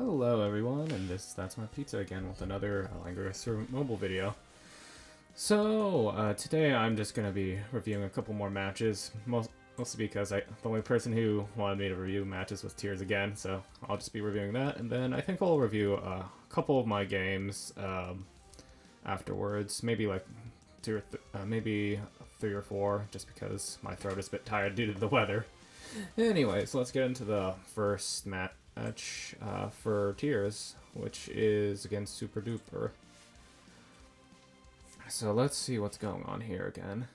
Hello everyone, and that's my pizza again with another Langrisser Mobile video. So, today I'm just going to be reviewing a couple more matches, mostly because the only person who wanted me to review matches was Tears again, so I'll just be reviewing that, and then I think I'll review a couple of my games afterwards, maybe like maybe 3 or 4, just because my throat is a bit tired due to the weather. Anyways, let's get into the first match for Tears, which is against Super Duper. So let's see what's going on here again.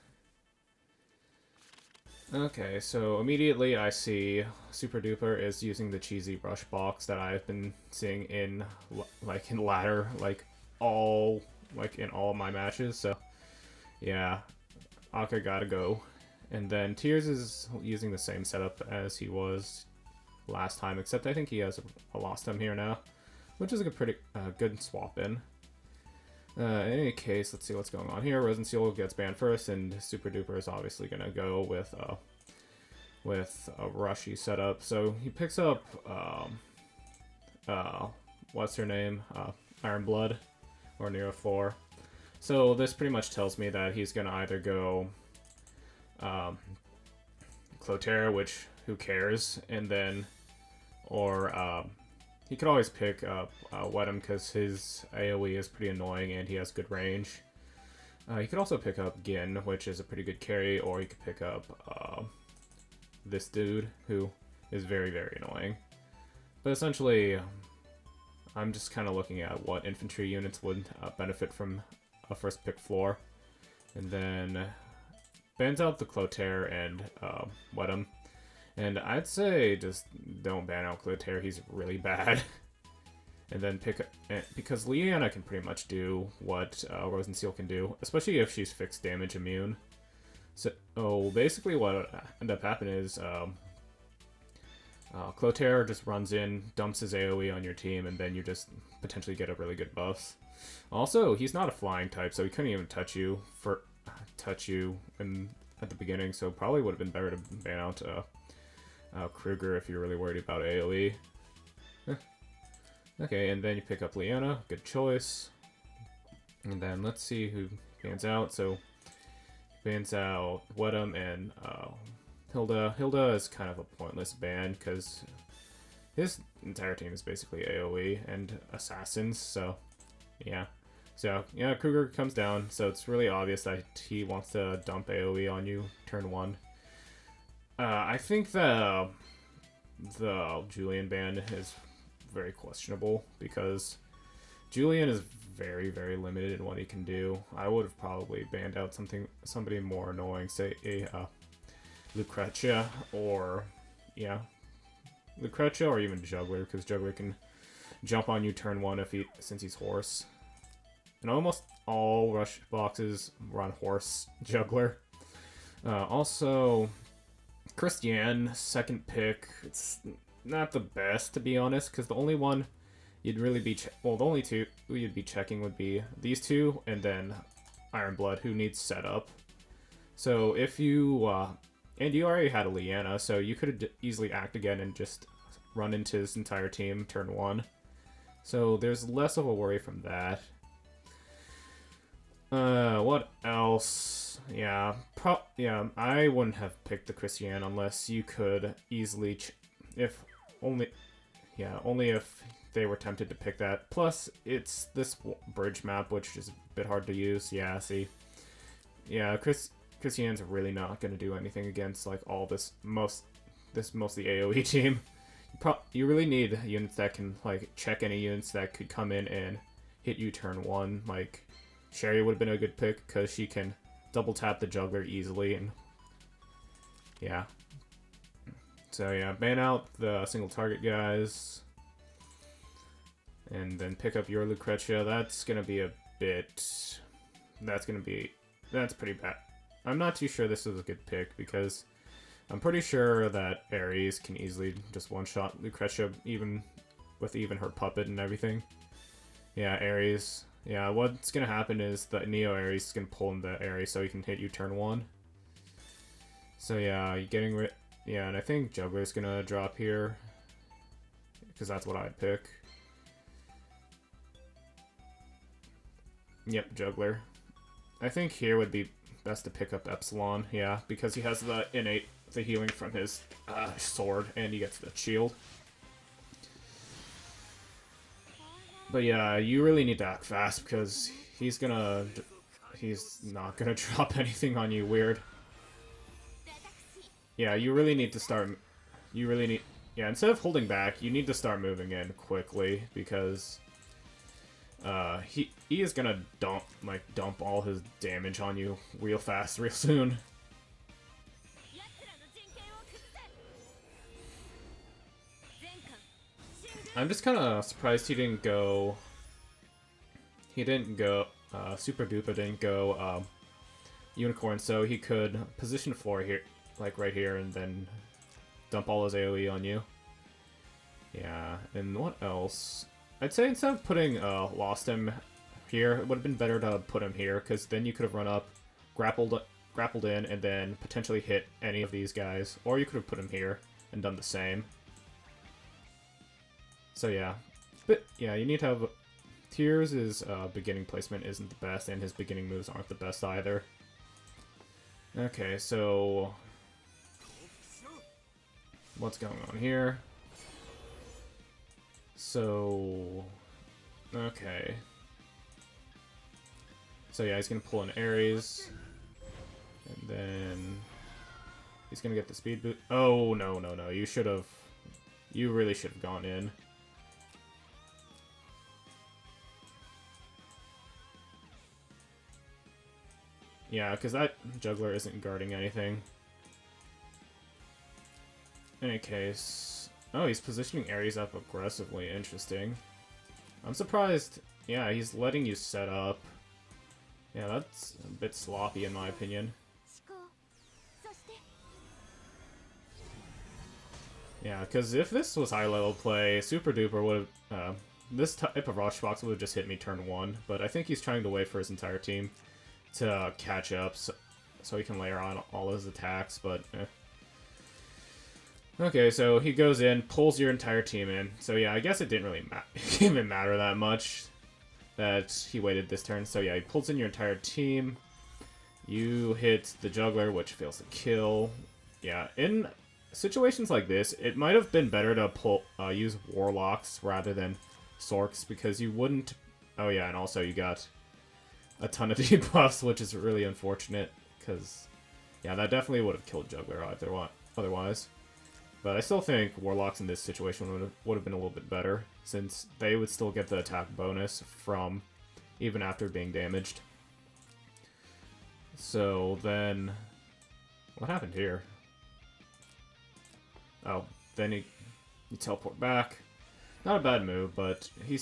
Okay, so immediately I see Super Duper is using the cheesy rush box that I've been seeing in ladder, in all of my matches. So yeah, Aka gotta go. And then Tears is using the same setup as he was last time, except I think he has a lost time here now, which is a pretty good swap in. In any case, let's see what's going on here. Resin Seal gets banned first, and Super Duper is obviously gonna go with a rushy setup. So he picks up what's her name, Iron Blood or Nero 4. So this pretty much tells me that he's gonna either go Cloterra, which who cares, and then or he could always pick up Wedham because his AoE is pretty annoying and he has good range. He could also pick up Gin, which is a pretty good carry, or he could pick up this dude, who is very, very annoying. But essentially, I'm just kind of looking at what infantry units would benefit from a first pick floor. And then bans out the Cloterra and Wedham. And I'd say just don't ban out Cloterra, he's really bad. And then because Leanna can pretty much do what Rose and Seal can do, especially if she's fixed damage immune. So basically what ended up happening is Cloterra just runs in, dumps his AoE on your team, and then you just potentially get a really good buffs. Also, he's not a flying type, so he couldn't even touch you at the beginning, so probably would have been better to ban out Kruger if you're really worried about AoE. Okay, and then you pick up Leanna, good choice. And then let's see who bans out. So bans out Wedham and Hilda. Hilda is kind of a pointless ban because his entire team is basically AoE and assassins. So yeah. So yeah, Kruger comes down. So it's really obvious that he wants to dump AoE on you turn 1. I think the Julian ban is very questionable because Julian is very, very limited in what he can do. I would have probably banned out somebody more annoying, say a Lucretia or Lucretia or even Juggler, because Juggler can jump on you turn 1 since he's horse. And almost all rush boxes run horse Juggler. Also, Christiane, second pick, it's not the best to be honest, because the only one you'd really be the only two you'd be checking would be these two, and then Iron Blood, who needs setup. So if you and you already had a Leanna, so you could easily act again and just run into his entire team turn 1. So there's less of a worry from that. What else? Yeah, I wouldn't have picked the Christiane unless you could easily, only if they were tempted to pick that. Plus, it's this bridge map, which is a bit hard to use. Yeah, see, yeah, Christiane's really not gonna do anything against like all this mostly AoE team. You really need units that can like check any units that could come in and hit you turn 1. Like Sherry would have been a good pick because she can double tap the Juggler easily, and yeah. So yeah, ban out the single target guys, and then pick up your Lucretia. That's gonna be a bit. That's pretty bad. I'm not too sure this is a good pick because I'm pretty sure that Ares can easily just one-shot Lucretia, even with her puppet and everything. Yeah, Ares. Yeah, what's gonna happen is the Neo Ares is gonna pull in the Ares so he can hit you turn 1. So yeah, you're getting rid. Yeah, and I think Juggler's gonna drop here because that's what I'd pick. Yep, juggler. I think here would be best to pick up Epsilon, yeah, because he has the innate, the healing from his sword, and he gets the shield. But yeah, you really need to act fast, because he's not gonna drop anything on you weird. Yeah, you really need to start, yeah, instead of holding back, you need to start moving in quickly, because he is gonna dump all his damage on you real fast, real soon. I'm just kind of surprised he didn't go. Super Duper didn't go Unicorn, so he could position floor here, like right here, and then dump all his AoE on you. Yeah, and what else? I'd say instead of putting Lost him here, it would have been better to put him here, because then you could have run up, grappled in, and then potentially hit any of these guys. Or you could have put him here and done the same. So yeah. But yeah, you need to have... Tears' beginning placement isn't the best, and his beginning moves aren't the best either. Okay, so... what's going on here? So... okay. So yeah, he's gonna pull an Ares. And then... he's gonna get the speed boost. Oh, no, no, no. You should have... you really should have gone in. Yeah, because that juggler isn't guarding anything. In any case... oh, he's positioning Ares up aggressively. Interesting. I'm surprised... yeah, he's letting you set up. Yeah, that's a bit sloppy in my opinion. Yeah, because if this was high-level play, Super Duper would have... this type of Rush Box would have just hit me turn 1, but I think he's trying to wait for his entire team to catch up so he can layer on all his attacks, but... okay, so he goes in, pulls your entire team in. So yeah, I guess it didn't really even matter that much that he waited this turn. So yeah, he pulls in your entire team. You hit the juggler, which fails to kill. Yeah, in situations like this, it might have been better to use warlocks rather than sorks, because you wouldn't... oh yeah, and also you got a ton of debuffs, which is really unfortunate, because yeah, that definitely would have killed juggler otherwise. But I still think warlocks in this situation would have been a little bit better, since they would still get the attack bonus from even after being damaged. So then, what happened here? Oh, then you teleport back. Not a bad move, but you're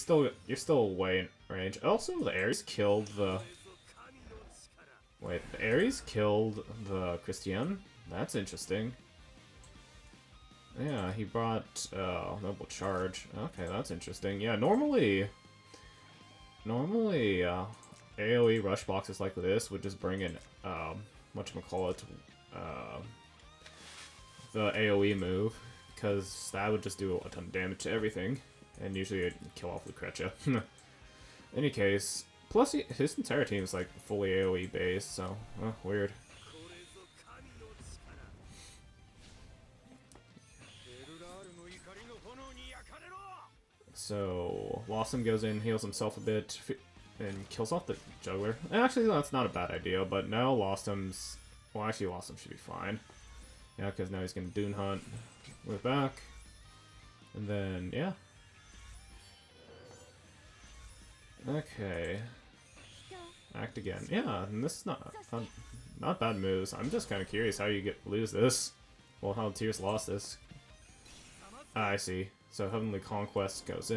still way in range. Also, the Ares killed the... wait, the Ares killed the Christian? That's interesting. Yeah, he brought Noble Charge. Okay, that's interesting. Yeah, normally AoE rush boxes like this would just bring in whatchamacallit, the AoE move, because that would just do a ton of damage to everything, and usually it'd kill off Lucretia. In any case, plus his entire team is like fully AoE based, so weird. So, Lawson goes in, heals himself a bit, and kills off the juggler. And actually, that's not a bad idea, but now Lawson's... well, actually, Lawson should be fine. Yeah, because now he's going to Dune Hunt. We're back. And then, yeah. Okay. Act again. Yeah, and this is not bad moves. I'm just kind of curious how you lose this. Well, how Tears lost this. Ah, I see. So Heavenly Conquest goes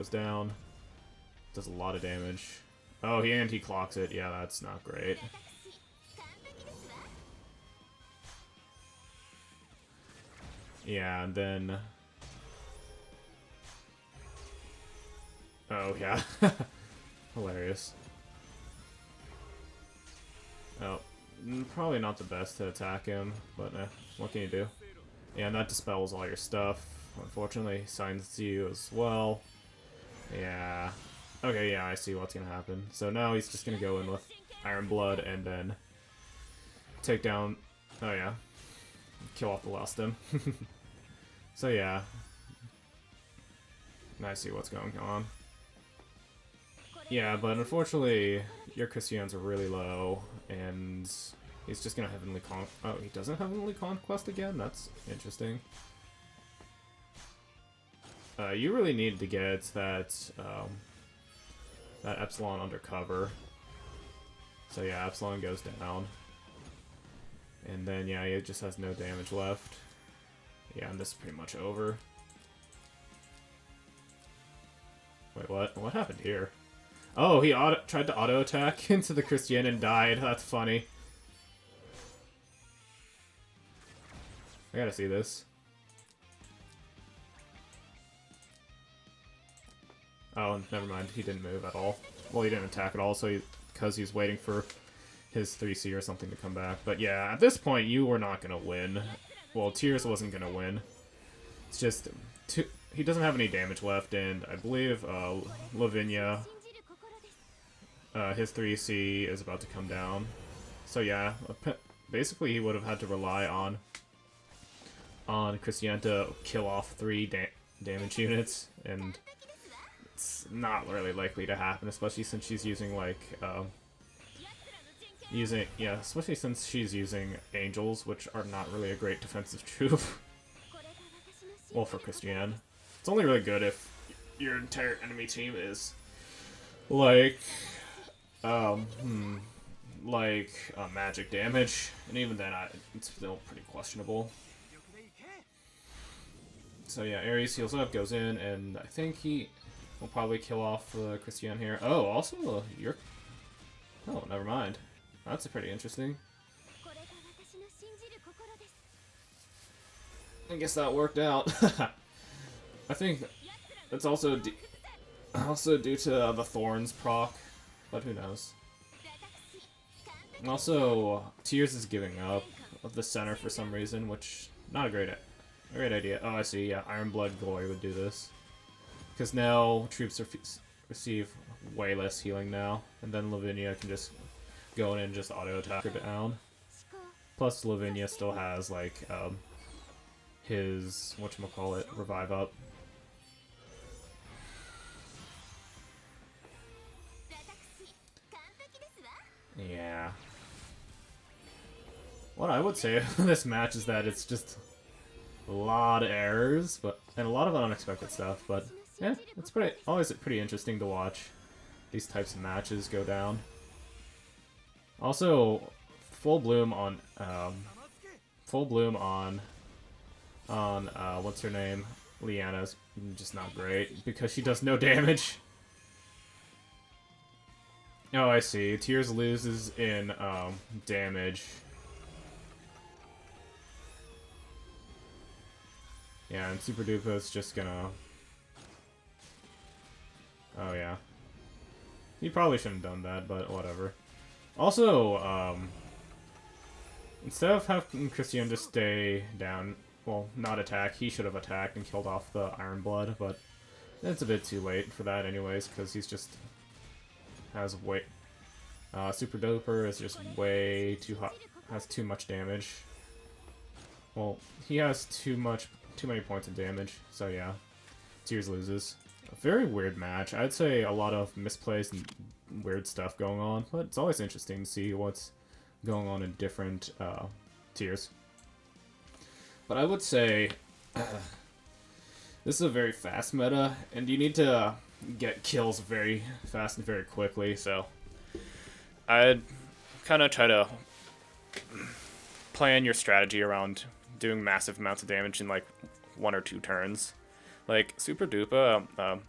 down, does a lot of damage. Oh, he anti-clocks it. Yeah, that's not great. Yeah, and then... oh, yeah. Hilarious. Oh, probably not the best to attack him, but what can you do? Yeah, and that dispels all your stuff. Unfortunately, signs you as well. Yeah. Okay, yeah, I see what's gonna happen. So now he's just gonna go in with Iron Blood and then take down... Oh yeah. Kill off the last stem. So yeah. I see what's going on. Yeah, but unfortunately, your Christians are really low, and he's just gonna Heavenly Oh, he doesn't have Heavenly Conquest again? That's interesting. You really need to get that, that Epsilon under cover. So yeah, Epsilon goes down. And then, yeah, he just has no damage left. Yeah, and this is pretty much over. Wait, what? What happened here? Oh, he tried to auto-attack into the Christian and died. That's funny. I gotta see this. Oh, never mind. He didn't move at all. Well, he didn't attack at all, so because he's waiting for his 3C or something to come back. But yeah, at this point, you were not gonna win. Well, Tears wasn't gonna win. It's just... he doesn't have any damage left, and I believe Lavinia, his 3C is about to come down. So yeah, basically he would have had to rely on Christian to kill off 3 damage units, and it's not really likely to happen, especially since she's using, like, especially since she's using Angels, which are not really a great defensive troop. Well, for Christian. It's only really good if your entire enemy team is, like, magic damage, and even then, it's still pretty questionable. So yeah, Ares heals up, goes in, and I think he will probably kill off Christian here. Oh, also, oh, never mind. That's pretty interesting. I guess that worked out. I think it's also due to the Thorns proc, but who knows. Also, Tears is giving up of the center for some reason, which not a great idea. Oh, I see. Yeah, Iron Blood Glory would do this, because now troops receive way less healing now, and then Lavinia can just go in and just auto attack her down. Plus, Lavinia still has like his whatchamacallit revive up. Yeah. What I would say of this match is that it's just a lot of errors, and a lot of unexpected stuff, but yeah, it's always pretty interesting to watch these types of matches go down. Also, full bloom on what's her name? Liana's just not great because she does no damage. Oh, I see. Tears loses in damage. Yeah, and Super Dupa's just gonna... Oh, yeah. He probably shouldn't have done that, but whatever. Also, instead of having Christian just stay down, well, not attack, he should have attacked and killed off the Iron Blood, but it's a bit too late for that anyways, because he's just... has way... Super Duper is just way too hot, has too much damage. Well, he has too many points of damage, so yeah. Tears loses. A very weird match. I'd say a lot of misplays and weird stuff going on, but it's always interesting to see what's going on in different tiers. But I would say this is a very fast meta, and you need to get kills very fast and very quickly, so I'd kind of try to plan your strategy around doing massive amounts of damage in like 1 or 2 turns. Like Super Dupa,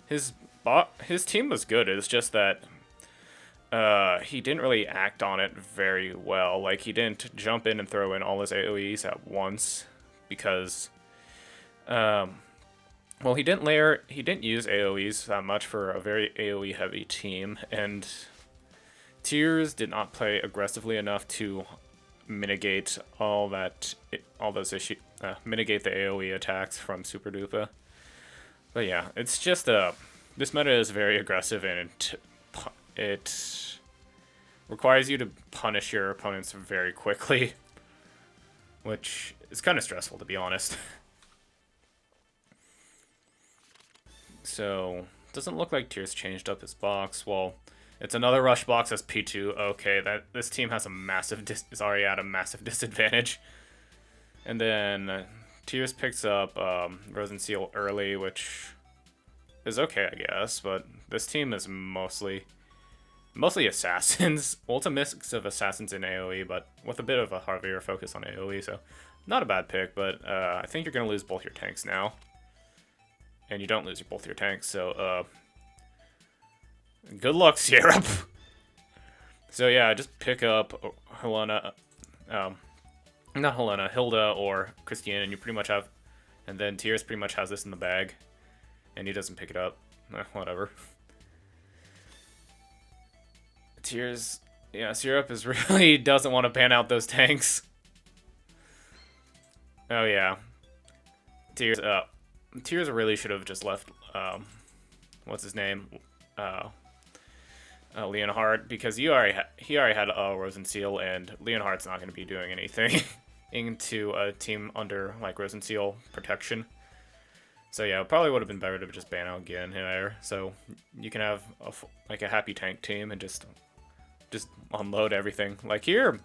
his team was good. It's just that he didn't really act on it very well. Like he didn't jump in and throw in all his AoEs at once because, well, he didn't use AoEs that much for a very AoE heavy team, and Tears did not play aggressively enough to mitigate those issues, mitigate the AoE attacks from Super Dupa. But yeah, it's just a This meta is very aggressive, and it requires you to punish your opponents very quickly, which is kind of stressful, to be honest. So, doesn't look like Tears changed up his box. Well, it's another rush box as P2. Okay, this team has a massive is already at a massive disadvantage. And then Tears picks up Rosenseal early, which is okay, I guess. But this team is mostly assassins. Well, it's a mix of assassins and AoE, but with a bit of a heavier focus on AoE. So, not a bad pick. But I think you're gonna lose both your tanks now. And you don't lose both your tanks, so good luck, Syrup. So yeah, just pick up Helena, not Helena, Hilda or Christiane, and you pretty much have, and then Tears pretty much has this in the bag, and he doesn't pick it up. Whatever. Tears, yeah, Syrup is really doesn't want to ban out those tanks. Oh yeah, Tears really should have just left, what's his name? Leonhardt, because he already had Rosenseal, and Leonhardt's not going to be doing anything into a team under, like, Rosenseal protection. So yeah, it probably would have been better to just ban out Gin here, so you can have, a happy tank team and just unload everything. Like here,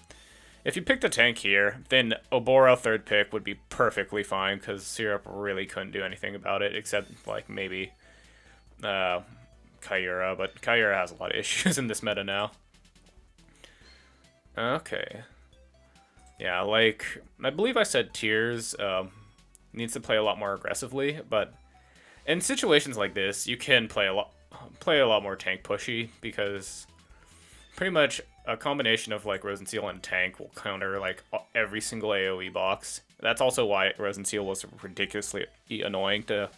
if you picked a tank here, then Oboro third pick would be perfectly fine, because Syrup really couldn't do anything about it, except, like, maybe Kaira, but Kaira has a lot of issues in this meta now. Okay. Yeah, like, I believe I said Tears needs to play a lot more aggressively, but in situations like this, you can play a lot more tank pushy, because pretty much a combination of, like, Rosenseal and tank will counter, like, every single AoE box. That's also why Rosenseal was ridiculously annoying to...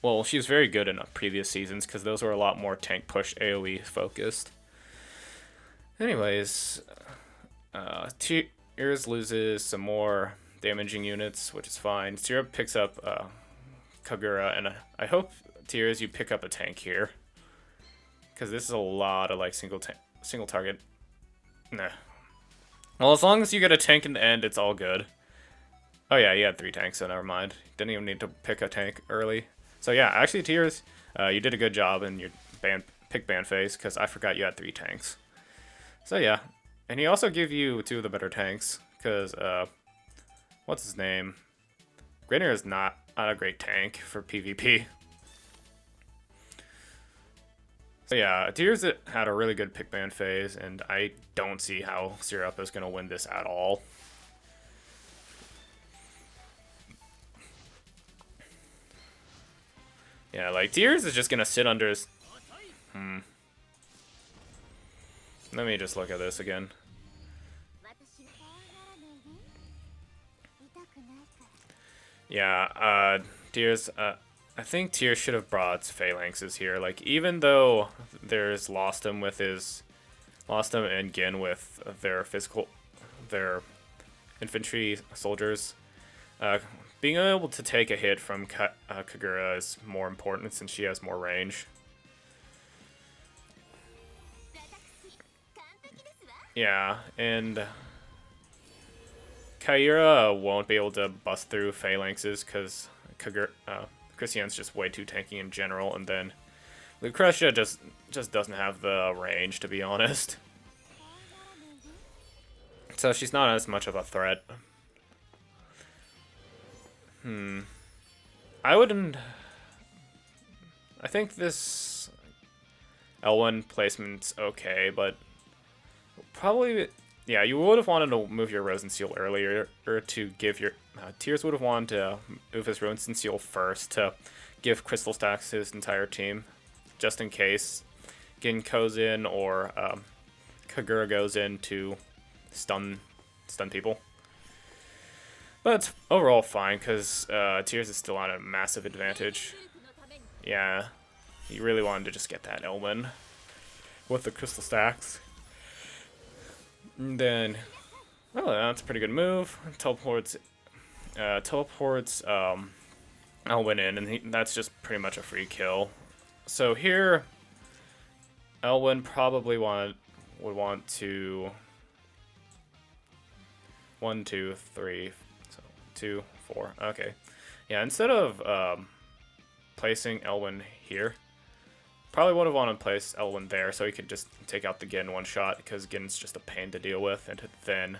Well, she was very good in previous seasons, because those were a lot more tank push AoE focused. Anyways, Tears loses some more damaging units, which is fine. Syrup picks up Kagura, and I hope, Tears, you pick up a tank here, because this is a lot of, like, single target. Nah. Well, as long as you get a tank in the end, it's all good. Oh yeah, you had 3 tanks, so never mind. Didn't even need to pick a tank early. So yeah, actually, Tears, you did a good job in your pick ban phase, because I forgot you had 3 tanks. So yeah, and he also gave you 2 of the better tanks, because, what's his name? Grinnell is not a great tank for PvP. So yeah, Tears had a really good pick ban phase, and I don't see how Syrup is going to win this at all. Yeah, like, Tears is just going to sit under his... Let me just look at this again. Yeah, Tears... I think Tears should have brought Phalanxes here. Like, even though there's Lost him and Gin with their infantry soldiers, being able to take a hit from Kagura is more important since she has more range. Yeah, and Kaira won't be able to bust through Phalanxes because Christiane's just way too tanky in general, and then Lucretia just doesn't have the range, to be honest. So she's not as much of a threat. I think this L1 placement's okay, but probably, yeah, you would have wanted to move your Rosenseal earlier, or to give your... Tears would have wanted to move his Rosenseal first to give Crystal Stacks his entire team, just in case Gin goes in or Kagura goes in to stun people. But it's overall fine, because Tears is still on a massive advantage. Yeah, he really wanted to just get that Elwyn with the Crystal Stacks. And then, oh, that's a pretty good move. Teleports Elwyn in, and that's just pretty much a free kill. So here, Elwyn probably would want to 1, 2, 3, so 2, 4. Okay, yeah. Instead of placing Elwyn here, probably would have wanted to place Elwyn there so he could just take out the Gin one shot, because Gin's just a pain to deal with, and then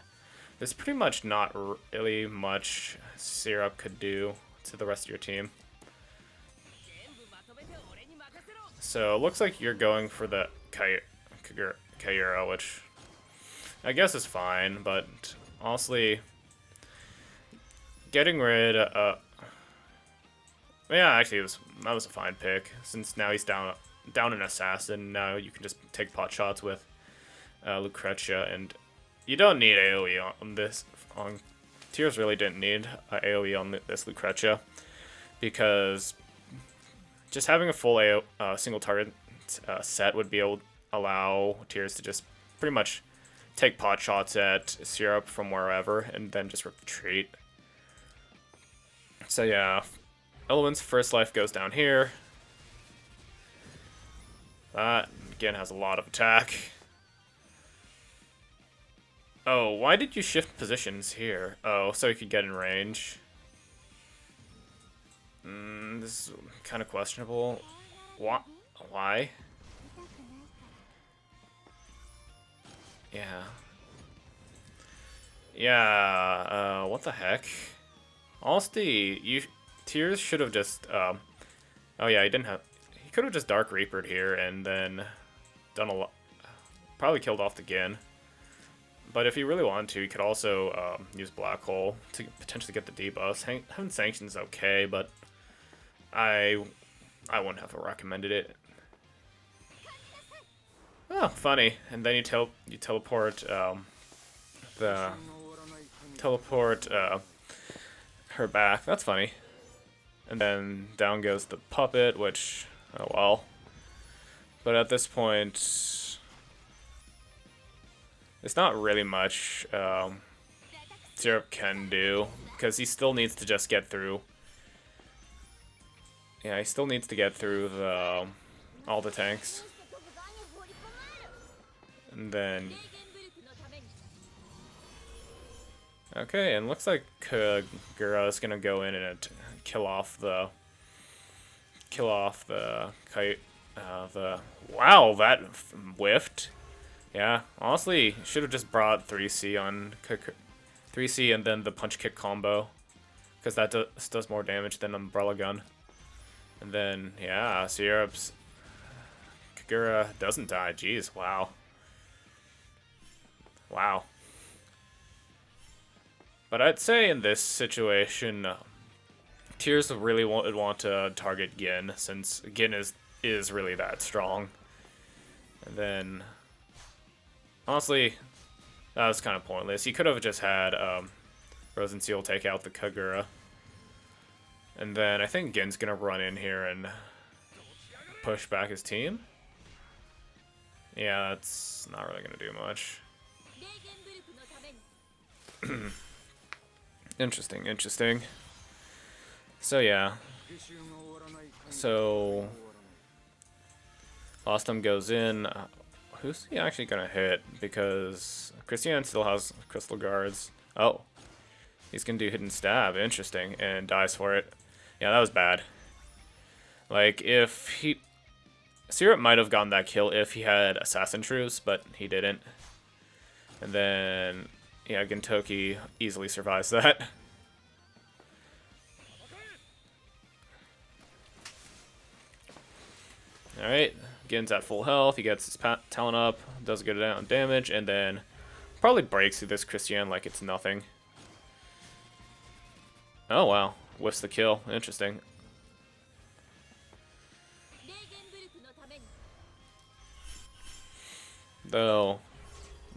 there's pretty much not really much Syrup could do to the rest of your team. So it looks like you're going for the Kaira, which I guess is fine, but honestly, getting rid of... yeah, actually, that was a fine pick, since now he's down an assassin. Now you can just take pot shots with Lucretia, and you don't need AoE on this. Tears really didn't need AoE on this Lucretia, because just having a full single target set would be able to allow Tears to just pretty much take pot shots at Syrup from wherever and then just retreat. So yeah, Elwyn's first life goes down here. That, again, has a lot of attack. Oh, why did you shift positions here? Oh, so you could get in range. This is kind of questionable. Why? Yeah. Yeah, what the heck? Honestly, Tears should have just, oh yeah, he could have just Dark Reapered here and then done a lot, probably killed off the Gin. But if he really wanted to, he could also use Black Hole to potentially get the debuffs. Having Sanction's okay, but I wouldn't have recommended it. Oh, funny. And then you teleport her back. That's funny. And then down goes the puppet, which, oh well. But at this point, there's not really much Syrup can do, because he still needs to just get through. Yeah, he still needs to get through all the tanks. And then... okay, and looks like Kagura is gonna go in and kill off the kite. Wow, that whiffed. Yeah, honestly, should have just brought 3C on 3C and then the punch kick combo, because that does more damage than Umbrella Gun. And then yeah, Syrup's Kagura doesn't die. Jeez, wow. Wow. But I'd say in this situation, Tears really would want to target Gin, since Gin is really that strong. And then, honestly, that was kind of pointless. He could have just had Frozen Seal take out the Kagura. And then I think Gin's going to run in here and push back his team. Yeah, that's not really going to do much. Interesting. So yeah. So Lostum goes in. Who's he actually gonna hit? Because Christian still has Crystal Guards. Oh. He's gonna do Hidden Stab. Interesting. And dies for it. Yeah, that was bad. Like, if he... Syrup might have gotten that kill if he had Assassin Truce, but he didn't. And then... yeah, Gintoki easily survives that. Alright, Gin's at full health, he gets his talent up, does a good amount of damage, and then probably breaks through this Christian like it's nothing. Oh wow, whiffs the kill, interesting. Though,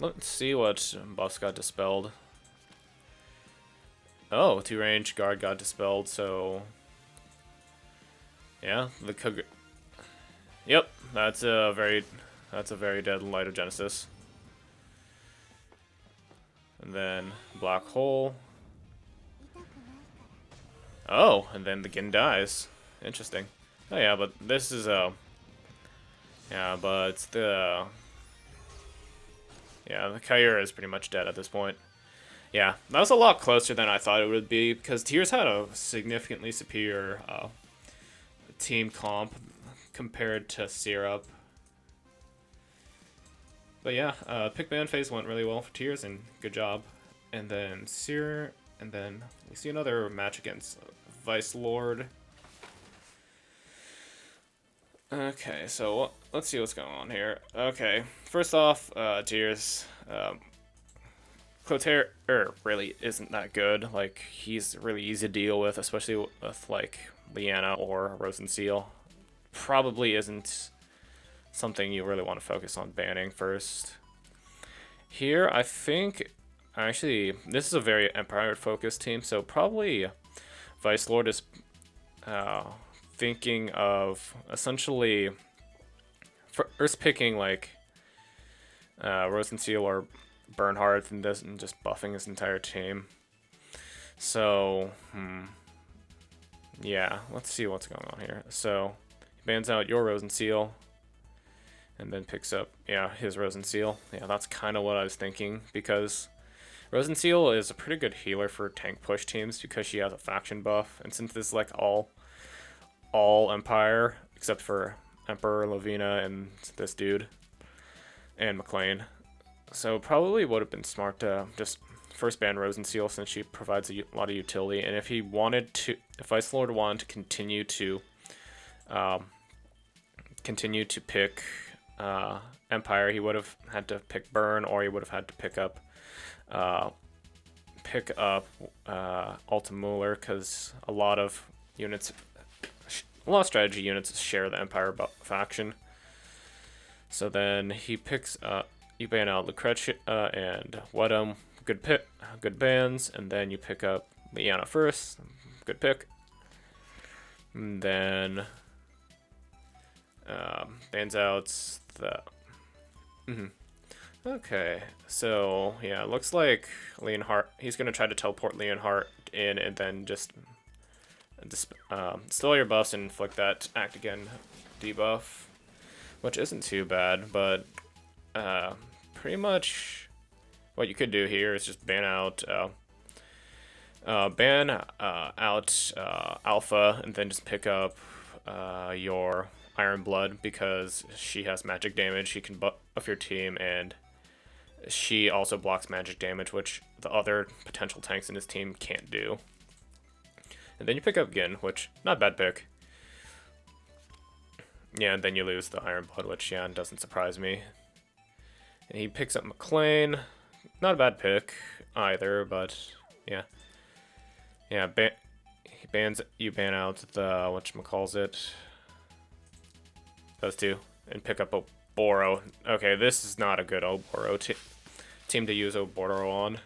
let's see what buffs got dispelled. Oh, 2-range guard got dispelled, so... yeah, the yep, that's a very dead Light of Genesis. And then Black Hole. Oh, and then the Gin dies. Interesting. Oh yeah, but this is Yeah, but the Kyura is pretty much dead at this point. Yeah, that was a lot closer than I thought it would be because Tears had a significantly superior team comp compared to Syrup. But yeah, pick ban phase went really well for Tears, and good job. And then and then we see another match against Vice Lord. Okay, so let's see what's going on here. Okay, first off, Tears. Clotaire really isn't that good. Like, he's really easy to deal with, especially with like Leanna or Rosenseal. Probably isn't something you really want to focus on banning first. Here, I think actually this is a very Empire focused team, so probably Vice Lord is thinking of essentially first picking like Rosenseal or Bernhardt and just buffing his entire team. So, yeah, let's see what's going on here. So, he bans out your Rosenseal, and then picks up, his Rosenseal. Yeah, that's kind of what I was thinking, because Rosenseal is a pretty good healer for tank push teams because she has a faction buff, and since this is like all Empire, except for Emperor, Lavina, and this dude, and McLean. So probably would have been smart to just first ban Rosenseal since she provides a lot of utility. And if Vice Lord wanted to continue to pick Empire, he would have had to pick Burn, or he would have had to pick up Altamuller, because a lot of strategy units share the Empire faction. So then he picks up. You ban out Lucretia and Wedham, good bans, and then you pick up Leanna first, good pick. And then bans out the. Okay, so yeah, looks like Leonhardt. He's gonna try to teleport Leonhardt in, and then just steal your buffs and inflict that act again debuff, which isn't too bad, but. Pretty much what you could do here is just ban out Alpha, and then just pick up your Iron Blood, because she has magic damage. She can buff your team, and she also blocks magic damage, which the other potential tanks in his team can't do. And then you pick up Gin, which, not a bad pick. Yeah, and then you lose the Iron Blood, which, doesn't surprise me. And he picks up McLean. Not a bad pick either, but yeah. Yeah, you ban out the whatchamacallit. Those two. And pick up Oboro. Okay, this is not a good Oboro team to use Oboro on.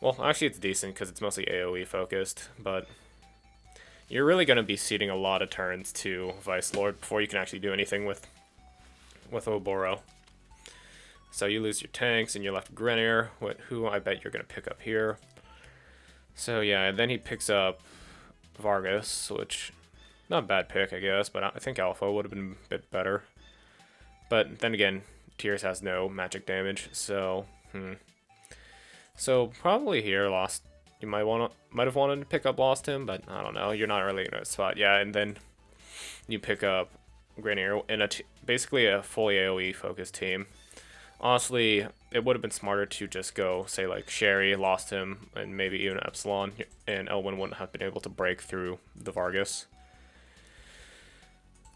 Well, actually it's decent because it's mostly AoE focused, but you're really going to be ceding a lot of turns to Vice Lord before you can actually do anything with Oboro. So you lose your tanks, and you're left Grenier, who I bet you're going to pick up here. So yeah, and then he picks up Vargas, which, not a bad pick, I guess, but I think Alpha would have been a bit better. But then again, Tears has no magic damage, so, So probably here, you might have wanted to pick up Lost him, but I don't know, you're not really in a spot. Yeah, and then you pick up Grenier in basically a fully AoE focused team. Honestly, it would have been smarter to just go, say, like, Sherry, lost him, and maybe even Epsilon, and Elwyn wouldn't have been able to break through the Vargas.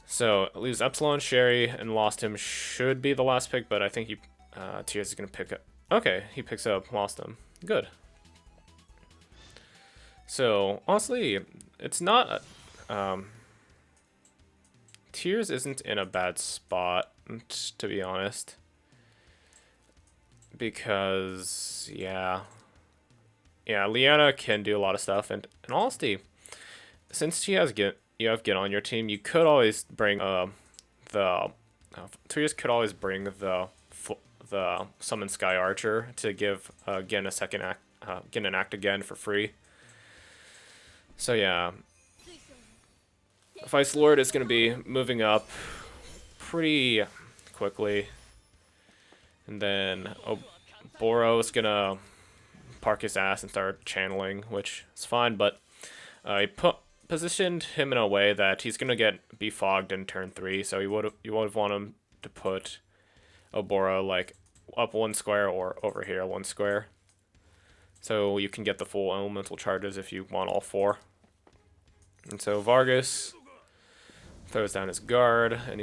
So, it leaves Epsilon, Sherry, and lost him should be the last pick, but I think Tears is going to pick up. Okay, he picks up lost him. Good. So, honestly, it's not. Tears isn't in a bad spot, to be honest. Because, Leanna can do a lot of stuff, and in honesty, since you have Git on your team, you could always bring Tears could always bring the Summon Sky Archer to give Gin a second act, Gin an act again for free. So yeah, Vice Lord is going to be moving up pretty quickly. And then Boro's gonna park his ass and start channeling, which is fine, but I positioned him in a way that he's gonna be fogged in turn 3, so you would want him to put Oboro like up 1 square or over here 1 square, so you can get the full elemental charges if you want all 4. And so Vargas throws down his guard, and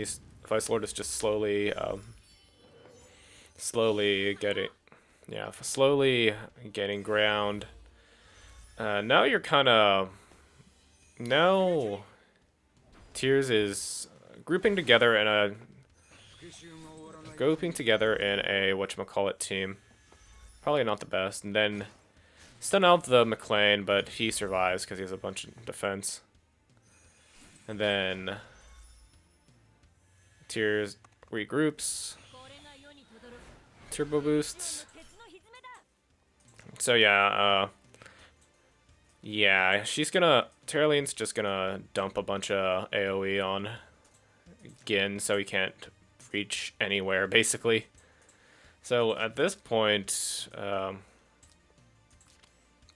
Vice Lord is just slowly getting ground. Now you're kind of Tears is grouping together in a whatchamacallit team. Probably not the best. And then stun out the McLean, but he survives because he has a bunch of defense. And then Tears regroups. Turbo boosts. So yeah, Terraline's just gonna dump a bunch of AoE on Gin so he can't reach anywhere, basically. So at this point,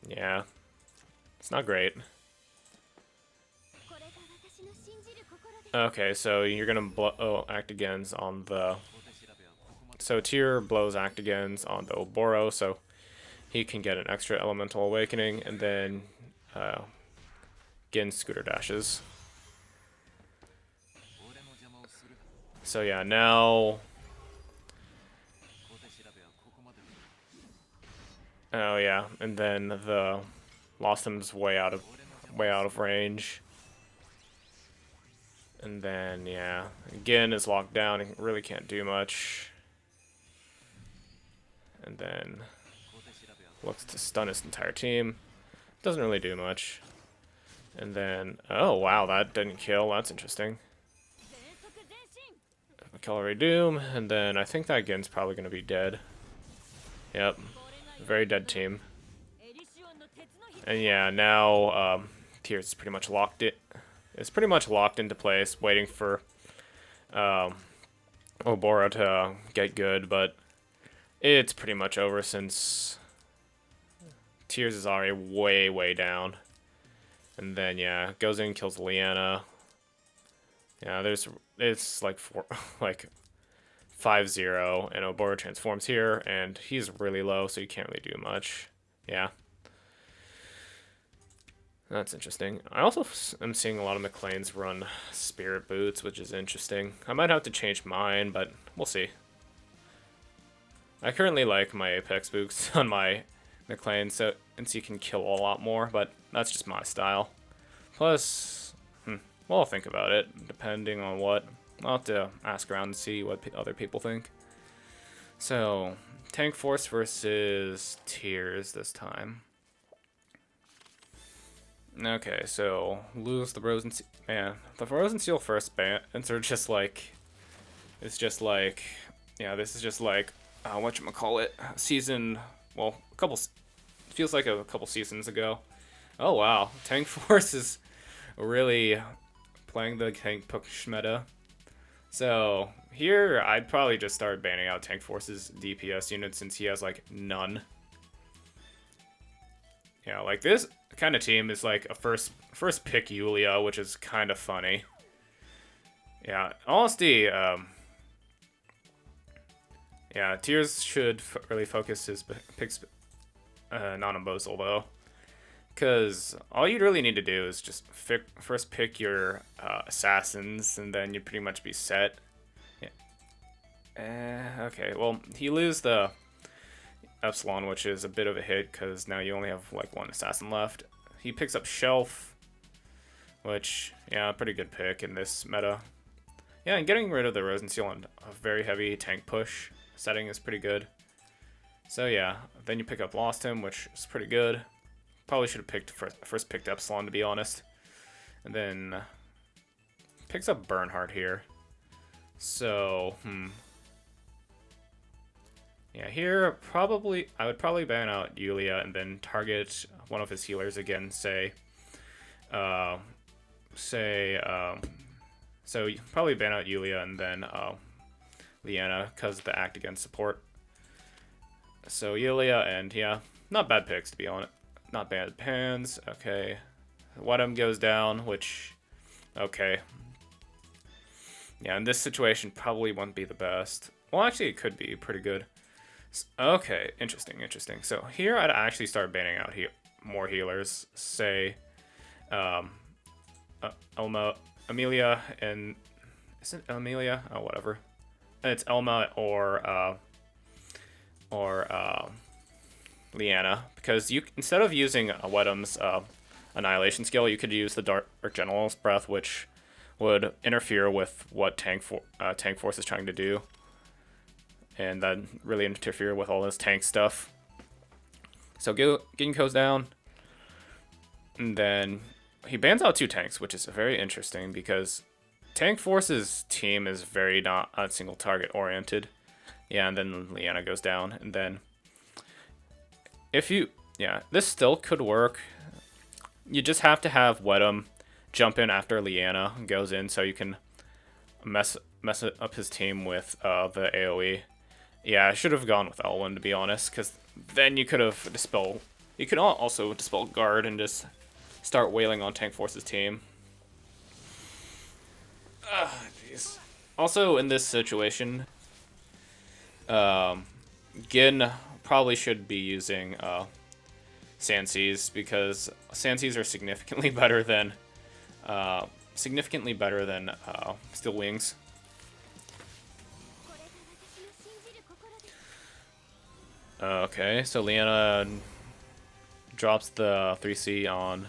yeah, it's not great. Okay, so you're gonna act agains on the... So Tyr blows act agains on the Oboro, so he can get an extra elemental awakening, and then Gin scooter dashes. So yeah, now... Oh yeah, and then the lost him's way out of range. And then yeah, Gin is locked down and really can't do much. And then looks to stun his entire team. Doesn't really do much. And then, oh wow, that didn't kill. That's interesting. Calorie Doom, and then I think that Gin's probably going to be dead. Yep, very dead team. And yeah, now Tears is pretty much locked into place, waiting for Oboro to get good, but it's pretty much over since Tears is already way down. And then yeah, goes in, kills Liana. Yeah, it's like 5-0, and Oboro transforms here, and he's really low, so you can't really do much. Yeah. That's interesting. I also am seeing a lot of McLean's run Spirit Boots, which is interesting. I might have to change mine, but we'll see. I currently like my Apex Boots on my McLean, so you can kill a lot more, but that's just my style. Plus, well, I'll think about it, depending on what. I'll have to ask around and see what other people think. So, Tank Force versus Tears this time. Okay, so lose the Frozen Seal. Man, the Frozen Seal first bans are just like... It's just like... Yeah, this is just like... whatchamacallit? Season... Well, feels like a couple seasons ago. Oh wow, Tank Force is really playing the tank push meta. So here, I'd probably just start banning out Tank Force's DPS unit since he has like none. Yeah, like this kind of team is like a first pick Yulia, which is kind of funny. Yeah, honesty, yeah, Tears should really focus his picks, not on Bozil though, because all you'd really need to do is just first pick your assassins, and then you'd pretty much be set. Yeah. Okay, well, he loses the Epsilon, which is a bit of a hit, because now you only have like one assassin left. He picks up Shelf, which, yeah, pretty good pick in this meta. Yeah, and getting rid of the Rosen Seal on a very heavy tank push setting is pretty good. So yeah, then you pick up Lost Him, which is pretty good. Probably should have first picked Epsilon, to be honest. And then picks up Bernhardt here. So, yeah, here I would probably ban out Yulia and then target one of his healers again, say So you probably ban out Yulia and then Leanna because of the act against support. So Yulia and yeah, not bad picks to be honest. Not bad pans. Okay. Wedam goes down, which okay. Yeah, in this situation probably won't be the best. Well, actually it could be pretty good. Okay, interesting. So here I'd actually start banning out more healers. Say Elma, Amelia, and is it Amelia? Oh, whatever. It's Elma or Leanna, because you instead of using Wedam's annihilation skill, you could use the Dark General's Breath, which would interfere with what Tank Force is trying to do, and then really interfere with all this tank stuff. So Gintoki's down, and then he bans out 2 tanks, which is very interesting because Tank Force's team is very not single target oriented. Yeah, and then Leanna goes down, and then this still could work. You just have to have Wedam jump in after Leanna goes in, so you can mess up his team with the AOE. Yeah, I should have gone with Elwyn, to be honest, because then you could have dispel. You could also dispel guard and just start wailing on Tank Force's team. Jeez. Also, in this situation, Gin probably should be using Sanseas, because Sanseas are significantly better than Steel Wings. Okay, so Leanna drops the 3C on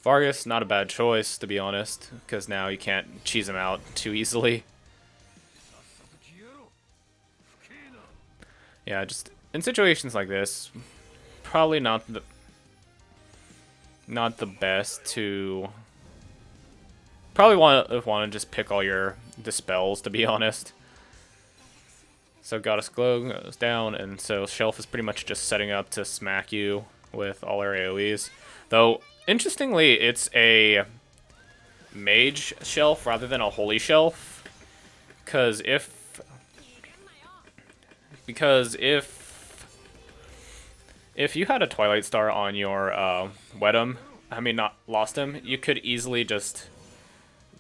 Vargas. Not a bad choice, to be honest, because now you can't cheese him out too easily. Yeah, just in situations like this, probably not the best to. Probably want to just pick all your dispels, to be honest. So Goddess Glow goes down, and so Shelf is pretty much just setting up to smack you with all her AoEs. Though, interestingly, it's a mage shelf rather than a holy shelf. Because if you had a Twilight Star on your Wedam, I mean not lost him, you could easily just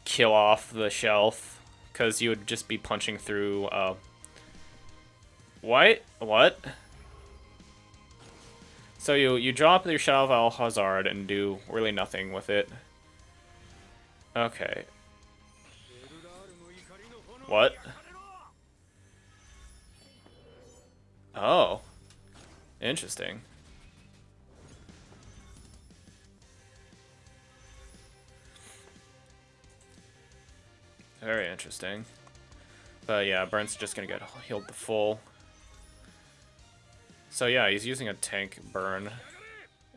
kill off the shelf, because you would just be punching through what? So you drop your Shadow of Alhazard and do really nothing with it. Okay. What? Oh. Interesting. Very interesting. But yeah, Brent's just gonna get healed to full. So yeah, he's using a tank burn.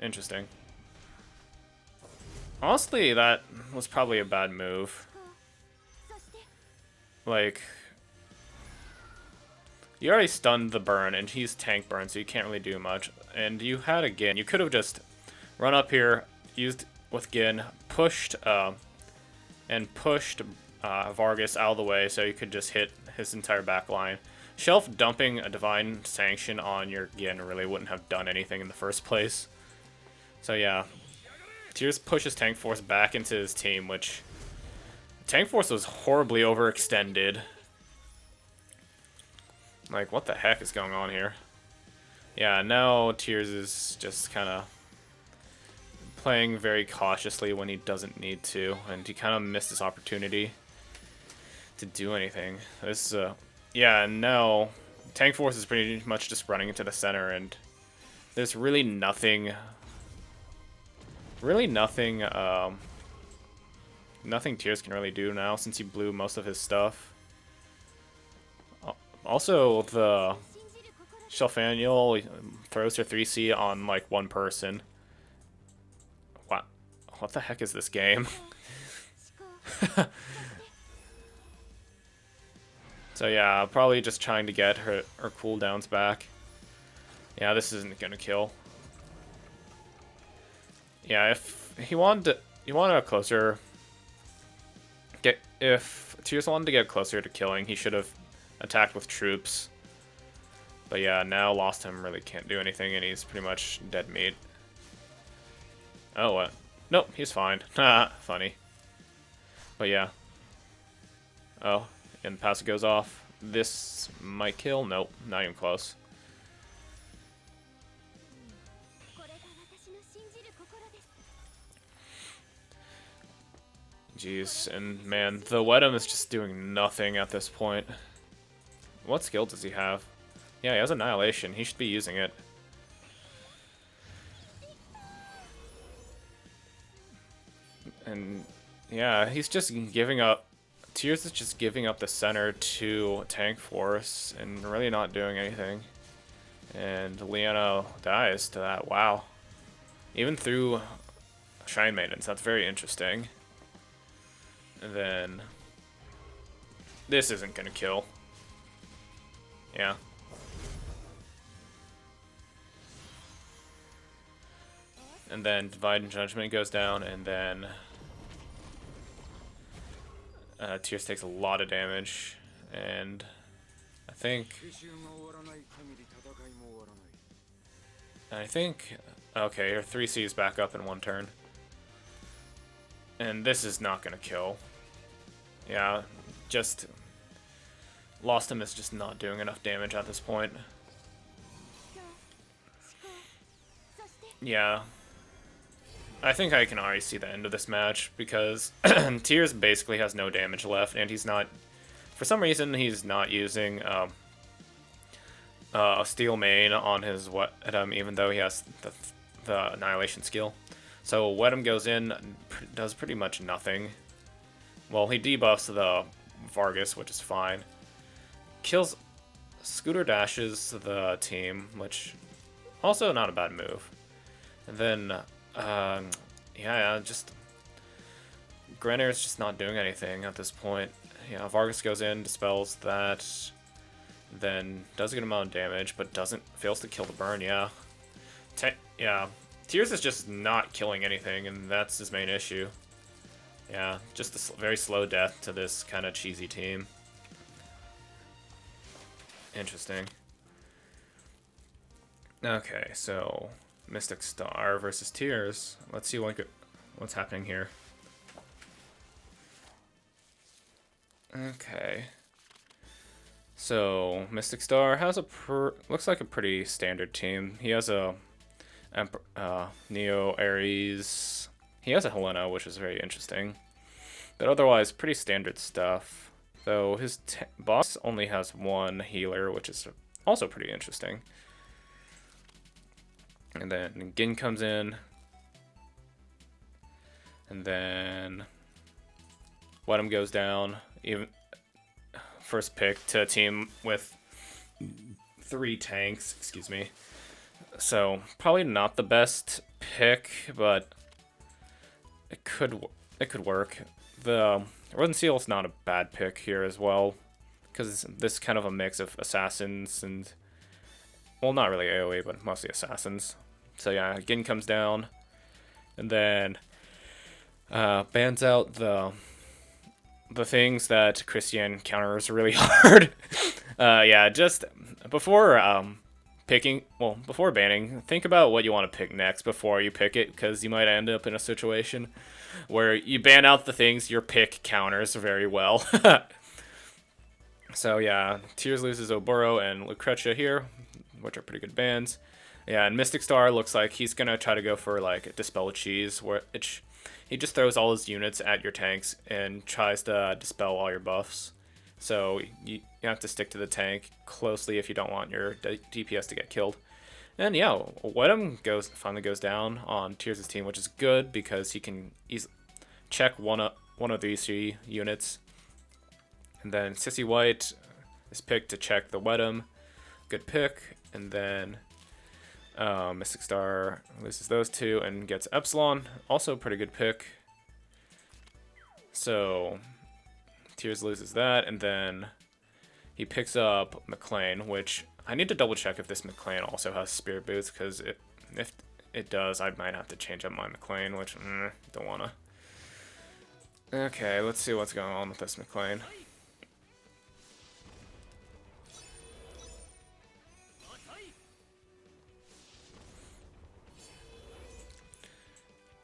Interesting. Honestly, that was probably a bad move. Like, you already stunned the burn, and he's tank burn, so you can't really do much. And you had a Gin. You could have just run up here, used with Gin, pushed Vargas out of the way, so you could just hit his entire back line. Shelf dumping a Divine Sanction on your Gin really wouldn't have done anything in the first place. So yeah, Tears pushes Tank Force back into his team, which Tank Force was horribly overextended. Like, what the heck is going on here? Yeah, now Tears is just kind of playing very cautiously when he doesn't need to, and he kind of missed his opportunity to do anything. This yeah, and now Tank Force is pretty much just running into the center, and there's really nothing Tears can really do now, since he blew most of his stuff. Also, the Shelfaniel throws her 3C on like one person. What the heck is this game? So yeah, probably just trying to get her cooldowns back. Yeah, this isn't gonna kill. Yeah, if he wanted a closer if Tears wanted to get closer to killing, he should have attacked with troops. But yeah, now Lost Him really can't do anything, and he's pretty much dead meat. Oh, what? Nope, he's fine. Haha, funny. But yeah. Oh, and the passive goes off. This might kill. Nope, not even close. Jeez, and man, the Wedum is just doing nothing at this point. What skill does he have? Yeah, he has Annihilation. He should be using it. And yeah, he's just giving up. Tears is just giving up the center to Tank Force and really not doing anything. And Leona dies to that. Wow. Even through Shrine Maidens, that's very interesting. And then this isn't gonna kill. Yeah. And then Divine Judgment goes down, and then Tears takes a lot of damage, and I think, okay, your 3C's back up in one turn. And this is not gonna kill. Yeah, just Lost Him is just not doing enough damage at this point. Yeah. I think I can already see the end of this match because Tears basically has no damage left, and he's not, for some reason, he's not using Steel Main on his Wedum, even though he has the Annihilation skill. So Wedum goes in, does pretty much nothing. Well, he debuffs the Vargas, which is fine. Kills, Scooter dashes the team, which also not a bad move. And then, yeah, just Grenair's just not doing anything at this point. Yeah, Vargas goes in, dispels that, then does a good amount of damage, but fails to kill the burn. Yeah, yeah. Tears is just not killing anything, and that's his main issue. Yeah, just a very slow death to this kind of cheesy team. Interesting. Okay, so Mystic Star versus Tears. Let's see what's happening here. Okay. So Mystic Star has looks like a pretty standard team. He has a Neo Ares. He has a Helena, which is very interesting. But otherwise, pretty standard stuff. Though his boss only has one healer, which is also pretty interesting. And then Gin comes in. And then Wedum goes down. Even first pick to a team with 3 tanks, excuse me. So probably not the best pick, but it could work. The Roden Seal is not a bad pick here as well, because this is kind of a mix of assassins and, well, not really AoE, but mostly assassins. So yeah, Gin comes down, and then bans out the things that Christian counters really hard. Yeah, just before before banning, think about what you want to pick next before you pick it, because you might end up in a situation where you ban out the things your pick counters very well. So yeah, Tears loses Oboro and Lucretia here, which are pretty good bans. Yeah, and Mystic Star looks like he's gonna try to go for like Dispel Cheese, where he just throws all his units at your tanks and tries to dispel all your buffs. So you have to stick to the tank closely if you don't want your DPS to get killed. And yeah, Wedum finally goes down on Tears' team, which is good because he can check one of these 3 units. And then Sissy White is picked to check the Wedum. Good pick. And then Mystic Star loses those 2 and gets Epsilon. Also pretty good pick. So Tears loses that, and then he picks up McLean, which I need to double check if this McLean also has Spirit Boots, because if it does, I might have to change up my McLean, which don't wanna. Okay, let's see what's going on with this McLean.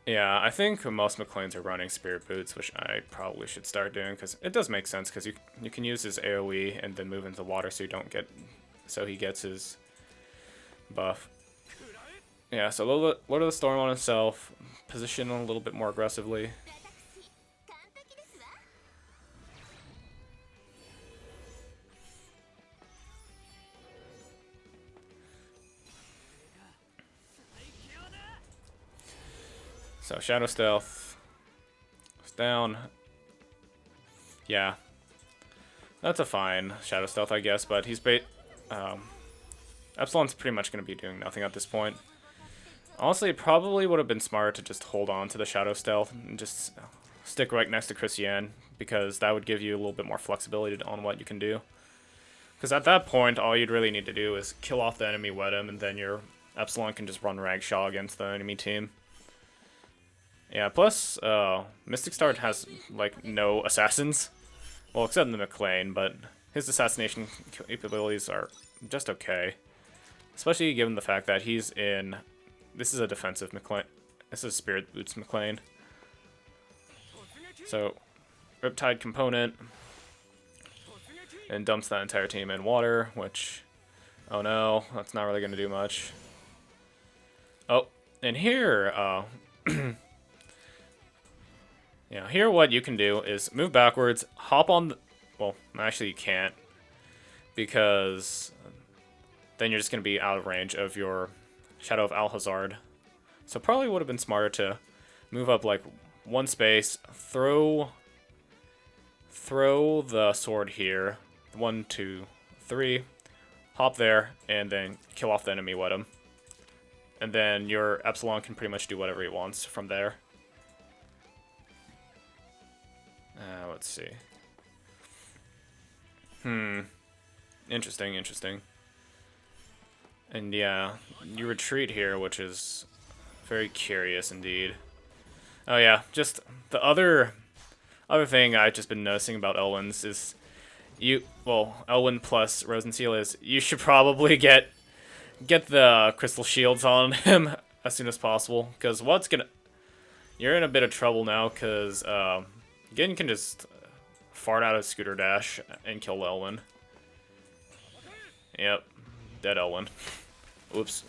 Yeah, I think most McLeans are running Spirit Boots, which I probably should start doing, because it does make sense, because you can use his AoE and then move into water so you don't get... so he gets his buff. Yeah, so Lord of the Storm on himself, position a little bit more aggressively. So Shadow Stealth is down. Yeah, that's a fine Shadow Stealth, I guess, but he's Epsilon's pretty much going to be doing nothing at this point. Honestly, it probably would have been smarter to just hold on to the Shadow Stealth and just stick right next to Christiane, because that would give you a little bit more flexibility on what you can do. Because at that point, all you'd really need to do is kill off the enemy Wedem, and then your Epsilon can just run Ragshaw against the enemy team. Yeah, plus, Mystic Star has, like, no assassins. Well, except the McLean, but his assassination capabilities are just okay. Especially given the fact that he's in... This is a defensive McLean. This is Spirit Boots McLean. So, Riptide component. And dumps that entire team in water, which... Oh no, that's not really going to do much. Oh, and here... yeah, here what you can do is move backwards, hop on the... Well, actually you can't, because then you're just going to be out of range of your Shadow of Alhazard. So probably would have been smarter to move up like one space, throw the sword here, 1, 2, 3, hop there, and then kill off the enemy Wedem. And then your Epsilon can pretty much do whatever he wants from there. Let's see. Interesting. And yeah, you retreat here, which is very curious indeed. Oh yeah, just the other thing I've just been noticing about Elwyn's is Elwyn plus Rosenseal is you should probably get the crystal shields on him as soon as possible, because you're in a bit of trouble now, because Gin can just fart out a scooter dash and kill Elwyn. Yep, dead Elwyn. Oops.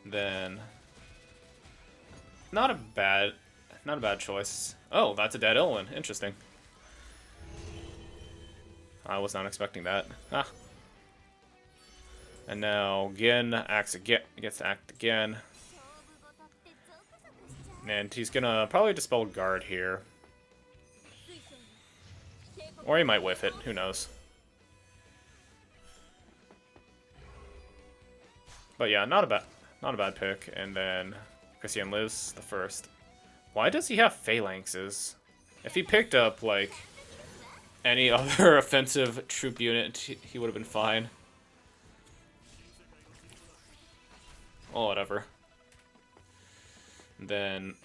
Then not a bad choice. Oh, that's a dead Elwyn. Interesting. I was not expecting that. Ah. And now Gin gets to act again. And he's gonna probably dispel guard here. Or he might whiff it, who knows. But yeah, not a bad pick. And then Christian lives the first. Why does he have phalanxes? If he picked up like any other offensive troop unit, he would have been fine. Oh, whatever. And then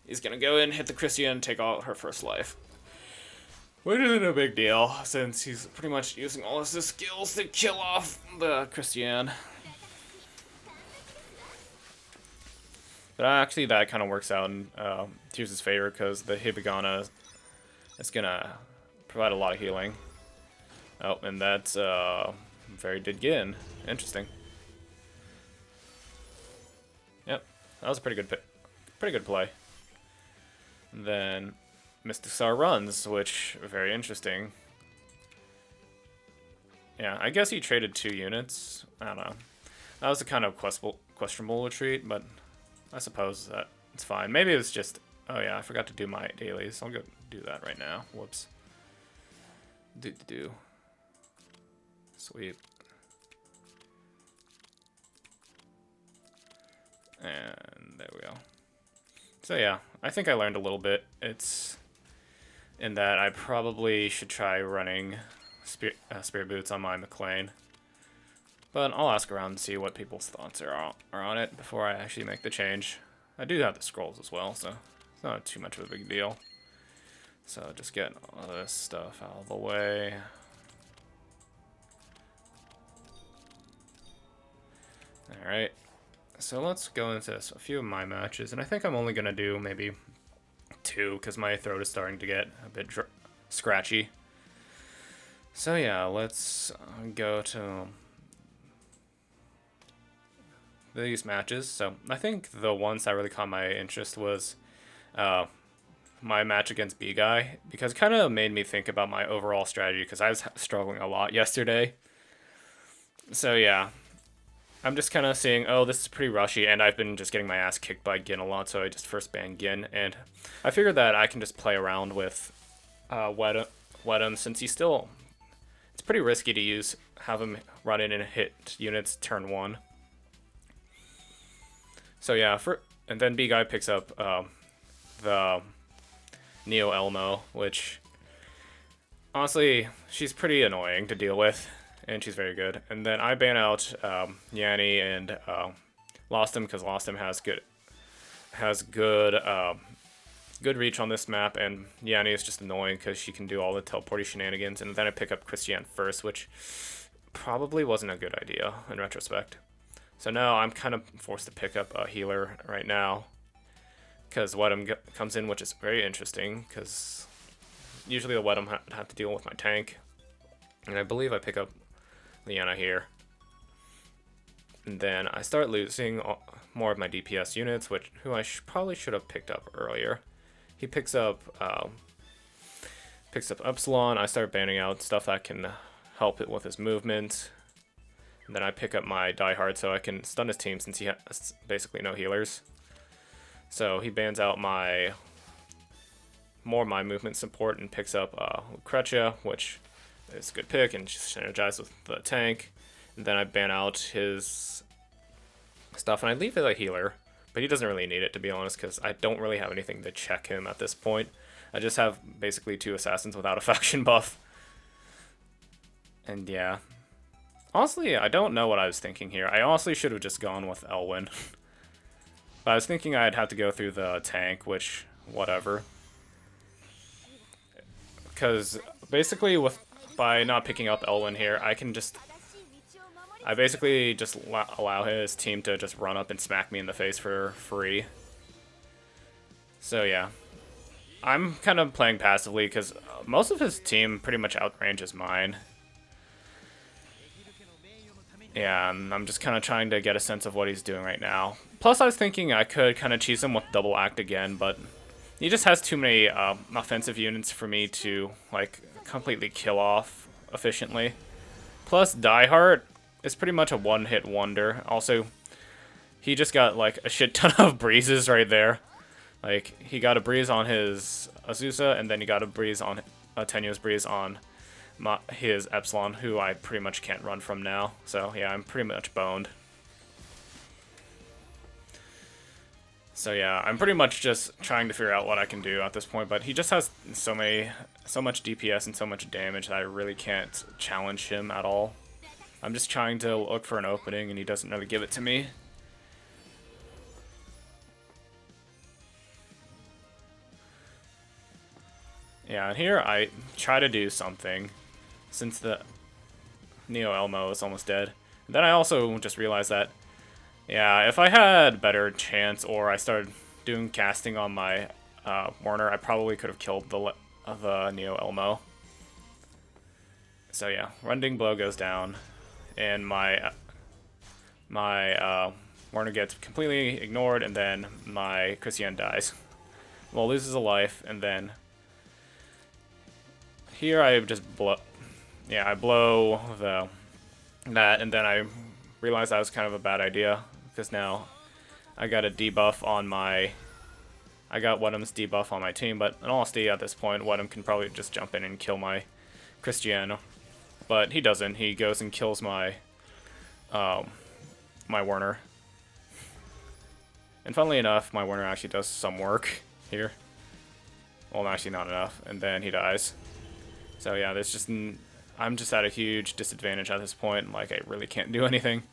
he's gonna go in, hit the Christian, take out her first life. Which isn't a big deal, since he's pretty much using all of his skills to kill off the Christian. But actually, that kind of works out in Tears' favor, because the Hibigana is gonna provide a lot of healing. Oh, and that's very Didgin. Interesting. Yep, that was a pretty good play. And then Mystic Star runs, which very interesting. Yeah, I guess he traded 2 units. I don't know. That was a kind of questionable retreat, but I suppose that it's fine. Maybe it was just... Oh yeah, I forgot to do my dailies. I'll go do that right now. Whoops. Do. Sweet. And there we go. So yeah, I think I learned a little bit. It's in that I probably should try running Spirit Boots on my McLean. But I'll ask around and see what people's thoughts are on it before I actually make the change. I do have the scrolls as well, so it's not too much of a big deal. So just get all this stuff out of the way. Alright, so let's go into a few of my matches, and I think I'm only going to do maybe 2 because my throat is starting to get a bit scratchy. So yeah, let's go to these matches. So I think the ones that really caught my interest was my match against B-Guy, because it kind of made me think about my overall strategy, because I was struggling a lot yesterday. So yeah, I'm just kind of seeing, oh, this is pretty rushy, and I've been just getting my ass kicked by Gin a lot, so I just first banned Gin, and I figured that I can just play around with Wedham, since he's still, it's pretty risky to have him run in and hit units turn 1. So yeah, and then B-Guy picks up the Neo Elmo, which, honestly, she's pretty annoying to deal with. And she's very good. And then I ban out Yanni and Lost Him, because Lost Him has good reach on this map, and Yanni is just annoying because she can do all the teleporty shenanigans. And then I pick up Christiane first, which probably wasn't a good idea in retrospect. So now I'm kind of forced to pick up a healer right now, because Wedham comes in, which is very interesting, because usually the Wedham have to deal with my tank. And I believe I pick up Liana here. And then I start losing more of my DPS units, who I probably should have picked up earlier. He picks up Epsilon. I start banning out stuff that can help it with his movement. And then I pick up my Die Hard so I can stun his team, since he has basically no healers. So he bans out more of my movement support and picks up Lucretia, which is a good pick, and just synergize with the tank. And then I ban out his stuff, and I leave it a healer, but he doesn't really need it, to be honest, because I don't really have anything to check him at this point. I just have basically 2 assassins without a faction buff. And yeah, honestly, I don't know what I was thinking here. I honestly should have just gone with Elwyn. But I was thinking I'd have to go through the tank, which, whatever. Because basically by not picking up Elwyn here, I basically just allow his team to just run up and smack me in the face for free. So yeah, I'm kind of playing passively, because most of his team pretty much outranges mine. Yeah, and I'm just kind of trying to get a sense of what he's doing right now. Plus, I was thinking I could kind of cheese him with double act again, but he just has too many offensive units for me to like completely kill off efficiently. Plus, Die Hard is pretty much a one-hit wonder. Also, he just got like a shit ton of breezes right there. Like, he got a breeze on his Azusa, and then he got a breeze on a tenuous breeze on his Epsilon, who I pretty much can't run from now. So yeah, I'm pretty much boned. So yeah, I'm pretty much just trying to figure out what I can do at this point, but he just has so much DPS and so much damage that I really can't challenge him at all. I'm just trying to look for an opening, and he doesn't really give it to me. Yeah, and here I try to do something, since the Neo Elmo is almost dead. And then I also just realized that, yeah, if I had better chance, or I started doing casting on my Warner, I probably could have killed the Neo Elmo. So yeah, Rending Blow goes down, and my Warner gets completely ignored, and then my Christiane dies. Well, loses a life, and then here I just blow that, and then I realized that was kind of a bad idea, because now I got a debuff on I got Wedham's debuff on my team, but in honesty, at this point, Wedham can probably just jump in and kill my Christiane. But he doesn't. He goes and kills my Warner. And funnily enough, my Warner actually does some work here. Well, actually not enough. And then he dies. So yeah, there's just I'm just at a huge disadvantage at this point. Like, I really can't do anything.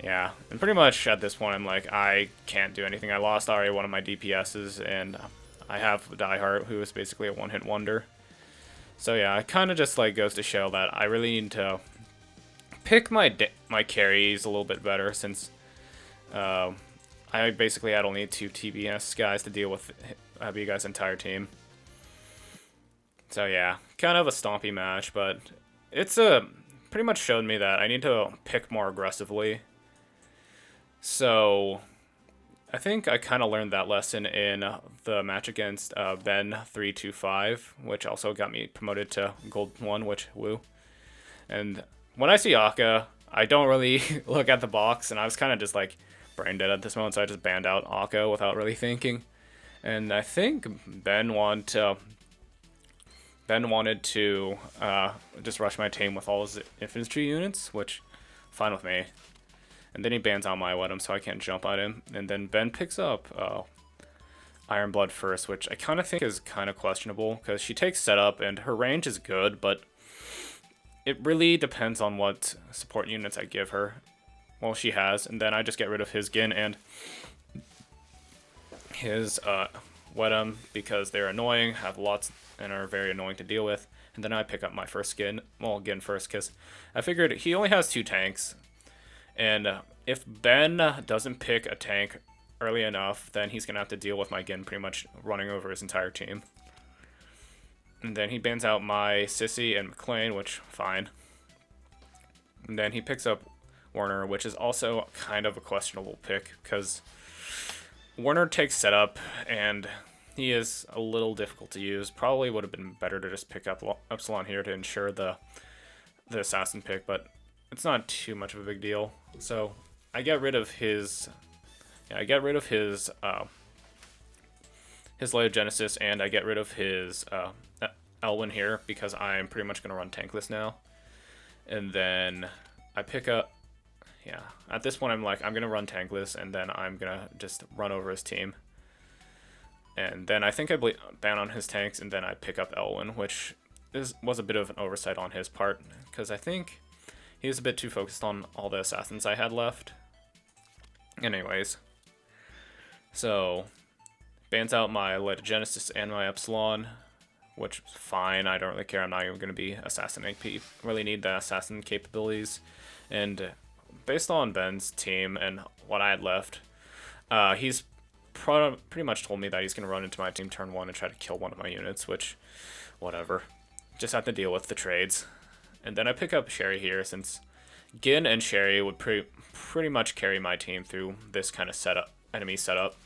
Yeah, and pretty much at this point, I'm like, I can't do anything. I lost already one of my DPSs, and I have Diehard, who is basically a one-hit wonder. So yeah, it kind of just like goes to show that I really need to pick my carries a little bit better, since I basically had only 2 TBS guys to deal with you guys' entire team. So yeah, kind of a stompy match, but it's pretty much showed me that I need to pick more aggressively. So I think I kind of learned that lesson in the match against Ben 325, which also got me promoted to Gold 1, which woo. And when I see Akka, I don't really look at the box, and I was kind of just like brain dead at this moment, so I just banned out Akka without really thinking. And I think Ben wanted to just rush my team with all his infantry units, which fine with me. And then he bans out my weapon, so I can't jump at him. And then Ben picks up Iron Blood first, which I kind of think is kind of questionable, because she takes setup, and her range is good, but it really depends on what support units I give her. Well, she has, and then I just get rid of his Gin and his Wedum, because they're annoying, have lots, and are very annoying to deal with. And then I pick up my first Gin, well, Gin first, because I figured he only has 2 tanks. And if Ben doesn't pick a tank early enough, then he's going to have to deal with my Gin pretty much running over his entire team. And then he bans out my Sissy and McLean, which, fine. And then he picks up Warner, which is also kind of a questionable pick, because Warner takes setup, and he is a little difficult to use. Probably would have been better to just pick up Epsilon here to ensure the assassin pick, but it's not too much of a big deal. So I get rid of his his Light of Genesis, and I get rid of his Elwyn here, because I'm pretty much going to run tankless now. And then I pick up, yeah, at this point I'm like, I'm going to run tankless, and then I'm going to just run over his team. And then I think I ban on his tanks, and then I pick up Elwyn, which was a bit of an oversight on his part, because I think he was a bit too focused on all the assassins I had left. Anyways, so bans out my Light of Genesis and my Epsilon, which is fine. I don't really care. I'm not even going to be assassin AP. Really need the assassin capabilities. And based on Ben's team and what I had left, he's pretty much told me that he's going to run into my team turn 1 and try to kill one of my units, which, whatever. Just have to deal with the trades. And then I pick up Sherry here, since Gin and Sherry would pretty much carry my team through this kind of enemy setup.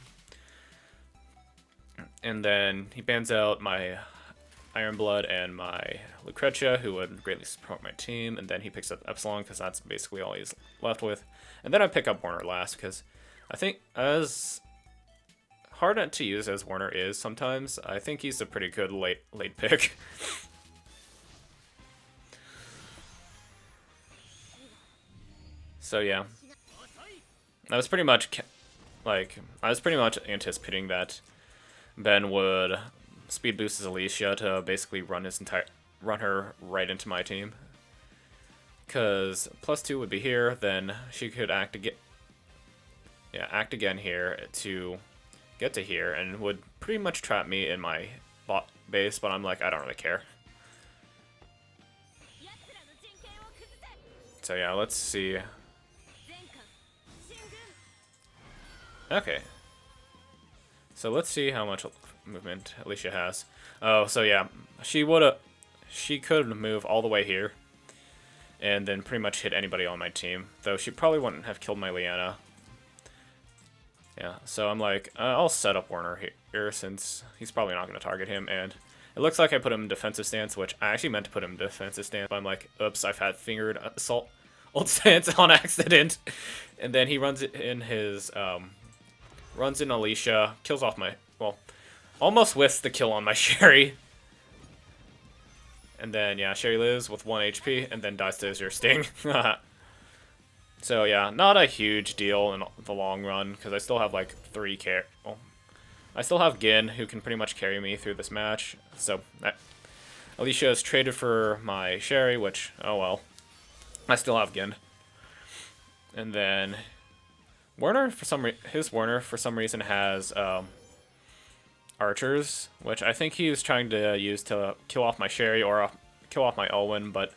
And then he bans out my Iron Blood and my Lucretia, who would greatly support my team. And then he picks up Epsilon, because that's basically all he's left with. And then I pick up Warner last, because I think, as hard to use as Warner is sometimes, I think he's a pretty good late pick. So yeah, I was pretty much anticipating that Ben would speed boost his Alicia to basically run her right into my team. Cause +2 would be here, then she could act again here to get to here, and would pretty much trap me in my bot base. But I'm like, I don't really care. So yeah, let's see. Okay. So let's see how much movement Alicia has. Oh, so yeah, she could move all the way here, and then pretty much hit anybody on my team. Though she probably wouldn't have killed my Liana. Yeah, so I'm like, I'll set up Warner here, since he's probably not going to target him, and it looks like I put him in defensive stance, which I actually meant to put him in defensive stance, but I'm like, oops, I've had fingered assault old stance on accident. And then he runs in his runs in Alicia, kills off my, well, almost whiffs the kill on my Sherry. And then, yeah, Sherry lives with 1 HP, and then dies to Azure Sting. So, yeah, not a huge deal in the long run, because I still have, like, 3 care. Well, I still have Gin, who can pretty much carry me through this match. So Alicia has traded for my Sherry, which, oh well. I still have Gin. And then Werner, his Werner for some reason has archers, which I think he was trying to use to kill off my Sherry or kill off my Elwyn, but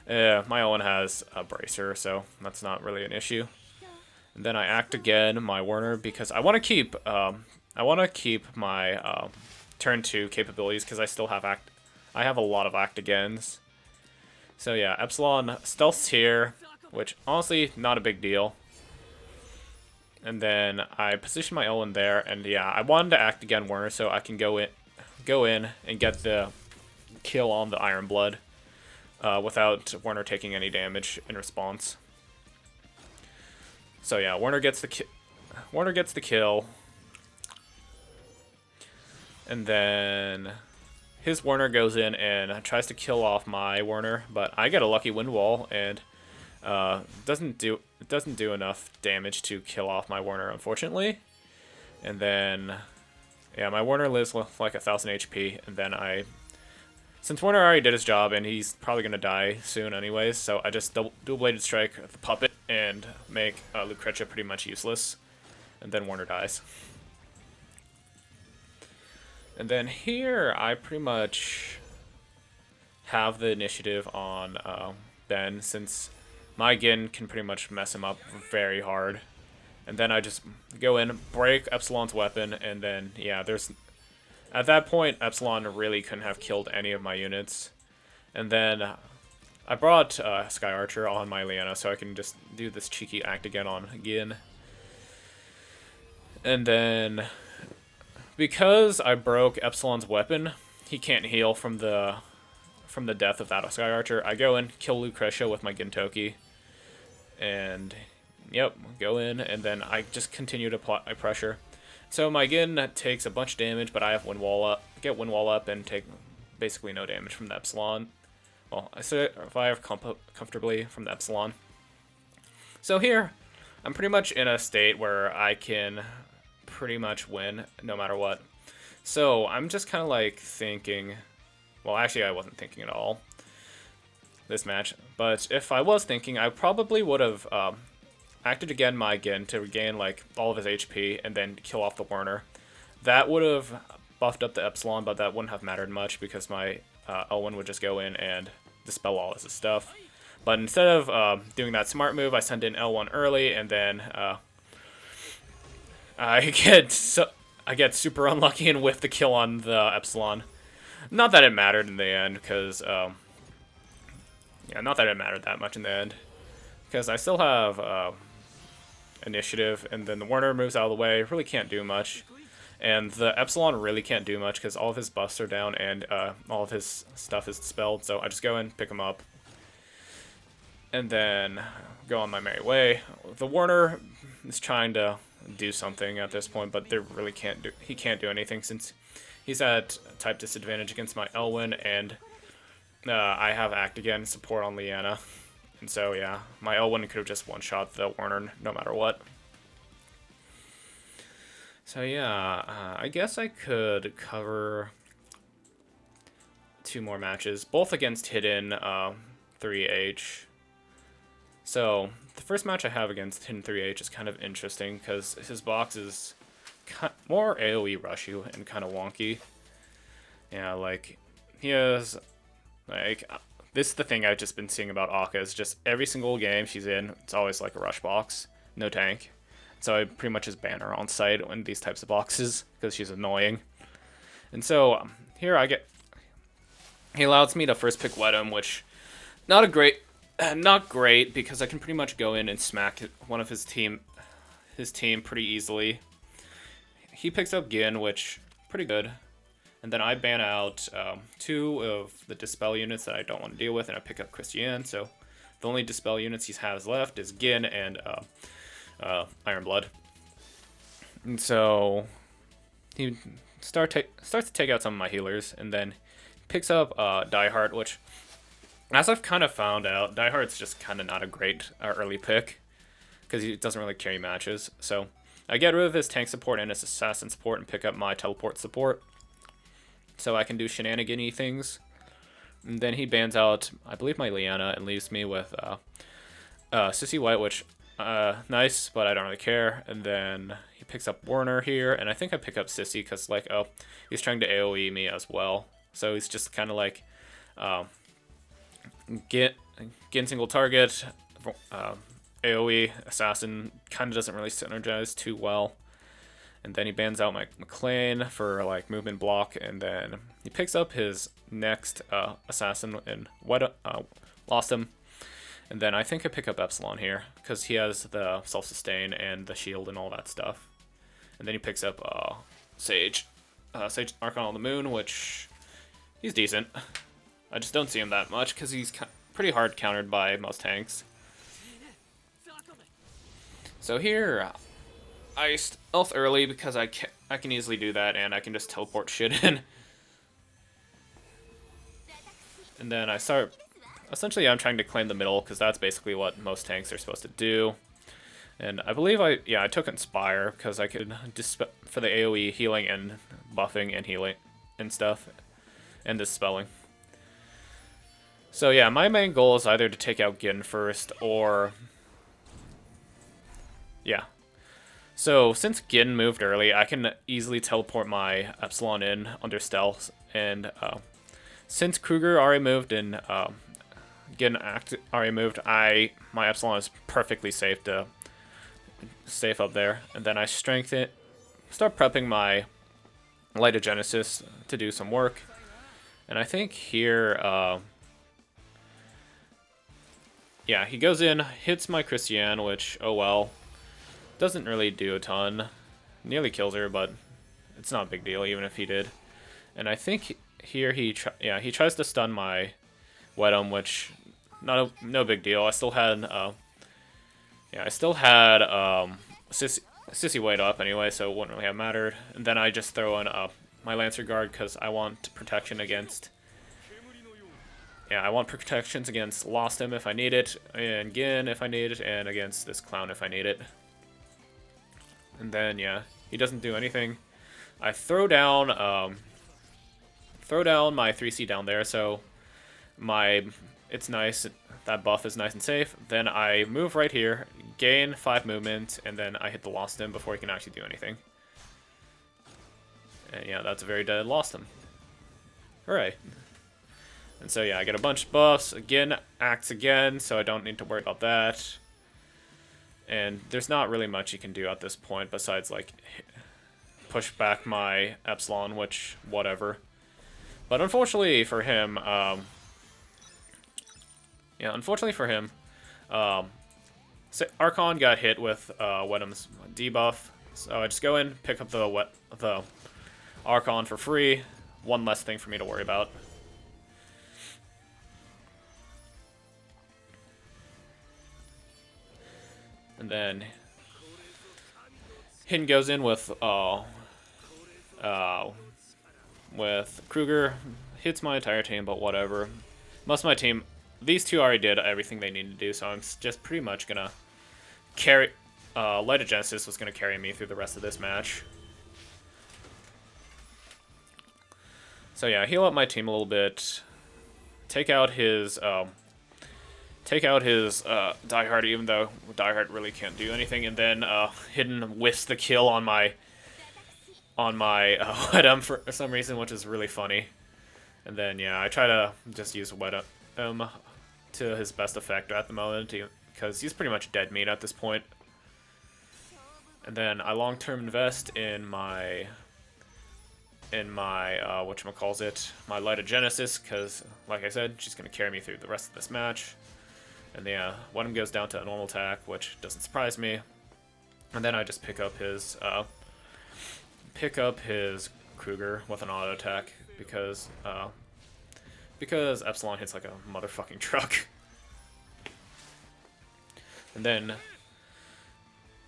my Elwyn has a bracer, so that's not really an issue. And then I act again my Werner because I want to keep my turn 2 capabilities because I still have I have a lot of act agains. So yeah, Epsilon stealths here, which honestly not a big deal. And then I position my Elwyn there, and yeah, I wanted to act again Werner so I can go in and get the kill on the Iron Blood without Werner taking any damage in response. So yeah, Werner gets the kill. And then his Werner goes in and tries to kill off my Werner, but I get a lucky wind wall and it doesn't do enough damage to kill off my Werner, unfortunately. And then yeah, my Werner lives with like 1,000 HP, and then since Werner already did his job and he's probably gonna die soon anyways, so I just dual bladed strike the puppet and make Lucretia pretty much useless, and then Werner dies. And then here, I pretty much have the initiative on Ben, since my Gin can pretty much mess him up very hard. And then I just go in, break Epsilon's weapon, and then, yeah, at that point, Epsilon really couldn't have killed any of my units. And then I brought Sky Archer on my Liana, so I can just do this cheeky act again on Gin. And then because I broke Epsilon's weapon, he can't heal from the death of that Sky Archer. I go in, kill Lucretia with my Gintoki, and yep, go in, and then I just continue to apply pressure. So my Gin takes a bunch of damage, but I have wind wall up, and take basically no damage from the Epsilon. Well, I survive comfortably from the Epsilon. So here, I'm pretty much in a state where I can pretty much win no matter what. So I'm just kind of like thinking, well, actually I wasn't thinking at all this match, but if I was thinking, I probably would have acted again my Gin to regain like all of his HP and then kill off the Werner. That would have buffed up the Epsilon, but that wouldn't have mattered much because my Elwyn would just go in and dispel all of his stuff. But instead of doing that smart move, I send in L1 early, and then I get super unlucky and whiff the kill on the Epsilon. Not that it mattered in the end, because yeah, not that it mattered that much in the end, because I still have initiative, and then the Werner moves out of the way, really can't do much, and the Epsilon really can't do much because all of his buffs are down and all of his stuff is dispelled. So I just go in, pick him up, and then go on my merry way. The Werner is trying to do something at this point, but he can't do anything since he's at type disadvantage against my Elwyn, and I have act again support on Liana. And so yeah, my Elwyn could have just one-shot the Werner no matter what. So yeah, I guess I could cover 2 more matches, both against Hidden 3H. So the first match I have against Hidden 3H is kind of interesting because his box is more AoE rushy and kind of wonky. Yeah, like he has like this is the thing I've just been seeing about Akka, is just every single game she's in, it's always like a rush box, no tank. So I pretty much just ban her on site in these types of boxes because she's annoying. And so here he allows me to first pick Wedham, which not great because I can pretty much go in and smack one of his team pretty easily. He picks up Gin, which pretty good. And then I ban out 2 of the Dispel units that I don't want to deal with, and I pick up Christiane. So the only Dispel units he has left is Gin and Iron Blood. And so he starts to take out some of my healers, and then picks up Diehard, which, as I've kind of found out, Diehard's just kind of not a great early pick because he doesn't really carry matches. So I get rid of his tank support and his assassin support and pick up my teleport support, so I can do shenanigan-y things. And then he bans out, I believe, my Liana and leaves me with Sissy White, which, nice, but I don't really care. And then he picks up Warner here, and I think I pick up Sissy because, like, oh, he's trying to AoE me as well. So he's just kind of like, get single target, AoE, assassin, kind of doesn't really synergize too well. And then he bans out my McLean for, like, movement block, and then he picks up his next assassin and lost him. And then I think I pick up Epsilon here, because he has the self-sustain and the shield and all that stuff. And then he picks up Sage Archon on the Moon, which he's decent. I just don't see him that much, because he's pretty hard countered by most tanks. So here, I stealth early because I can easily do that, and I can just teleport shit in. And then I start... Essentially, I'm trying to claim the middle, because that's basically what most tanks are supposed to do. And I believe I took Inspire, because I could for the AoE healing and buffing and healing and stuff, and dispelling. So yeah, my main goal is either to take out Gin first, or... Yeah. So, since Gin moved early, I can easily teleport my Epsilon in under stealth, and since Kruger already moved and Gin already moved, my Epsilon is perfectly safe up there. And then I start prepping my Light of Genesis to do some work. And I think here, yeah, he goes in, hits my Christiane, which, oh well. Doesn't really do a ton. Nearly kills her, but it's not a big deal, even if he did. And I think here he tries to stun my Wedum, which no big deal. I still had Sissy White up anyway, so it wouldn't really have mattered. And then I just throw in my Lancer Guard because I want protection against. Yeah, I want protections against Lost Him if I need it, and Gin if I need it, and against this clown if I need it. And then, yeah, he doesn't do anything. I throw down my 3C down there, so it's nice. That buff is nice and safe. Then I move right here, gain 5 movement, and then I hit the Lost Him before he can actually do anything. And yeah, that's a very dead Lost Him. Hooray. And so yeah, I get a bunch of buffs. Again, acts again, so I don't need to worry about that. And there's not really much you can do at this point besides, like, push back my Epsilon, which, whatever. But unfortunately for him, Archon got hit with Wedum's debuff. So I just go in, pick up the Archon for free. One less thing for me to worry about. And then Hin goes in with Kruger, hits my entire team, but whatever. Most of my team, these two already did everything they needed to do, so I'm just pretty much gonna carry. Light of Genesis was gonna carry me through the rest of this match. So yeah, heal up my team a little bit, take out his Diehard, even though Diehard really can't do anything, and then Hidden whiffs the kill on my Wedum for some reason, which is really funny. And then yeah, I try to just use Wedum to his best effect at the moment, because he's pretty much dead meat at this point. And then I long-term invest in my whatchamacallit, my Light of Genesis, because like I said, she's gonna carry me through the rest of this match. And yeah, Wedum goes down to a normal attack, which doesn't surprise me. And then I just pick up his Kruger with an auto attack because Epsilon hits like a motherfucking truck. And then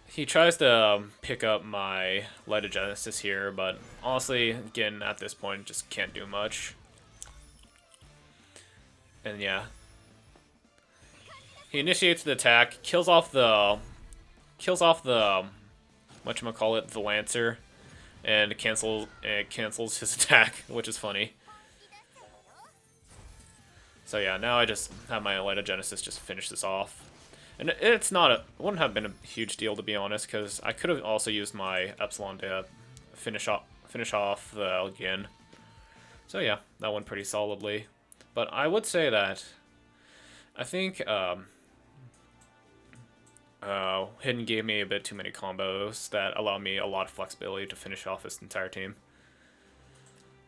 he tries to pick up my Light of Genesis here, but honestly, again, at this point, just can't do much. And yeah. He initiates the attack, kills off the whatchamacallit, the Lancer, and it cancels his attack, which is funny. So yeah, now I just have my Elitogenesis just finish this off. And it's not it wouldn't have been a huge deal, to be honest, because I could have also used my Epsilon to finish off the Elgin. So yeah, that went pretty solidly. But I would say that I think Hidden gave me a bit too many combos that allowed me a lot of flexibility to finish off this entire team.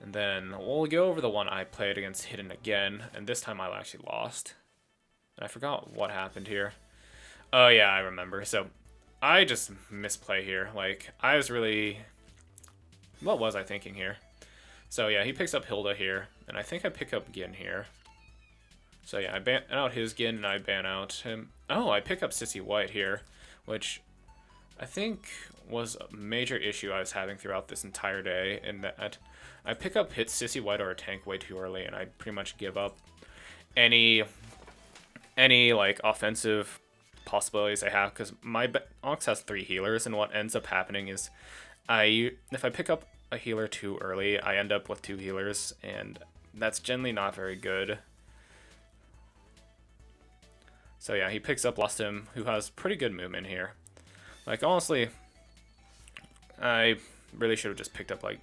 And then we'll go over the one I played against Hidden again, and this time I actually lost. And I forgot what happened here. Oh yeah, I remember. So I just misplay here. Like, I was really... What was I thinking here? So yeah, he picks up Hilda here, and I think I pick up Gin here. So yeah, I ban out his Gin, and I ban out him. Oh, I pick up Sissy White here, which I think was a major issue I was having throughout this entire day, in that I pick up hit Sissy White or a tank way too early, and I pretty much give up any like offensive possibilities I have, because my Ox has 3 healers, and what ends up happening is if I pick up a healer too early, I end up with 2 healers, and that's generally not very good. So yeah, he picks up Lustum, who has pretty good movement here. Like, honestly, I really should have just picked up like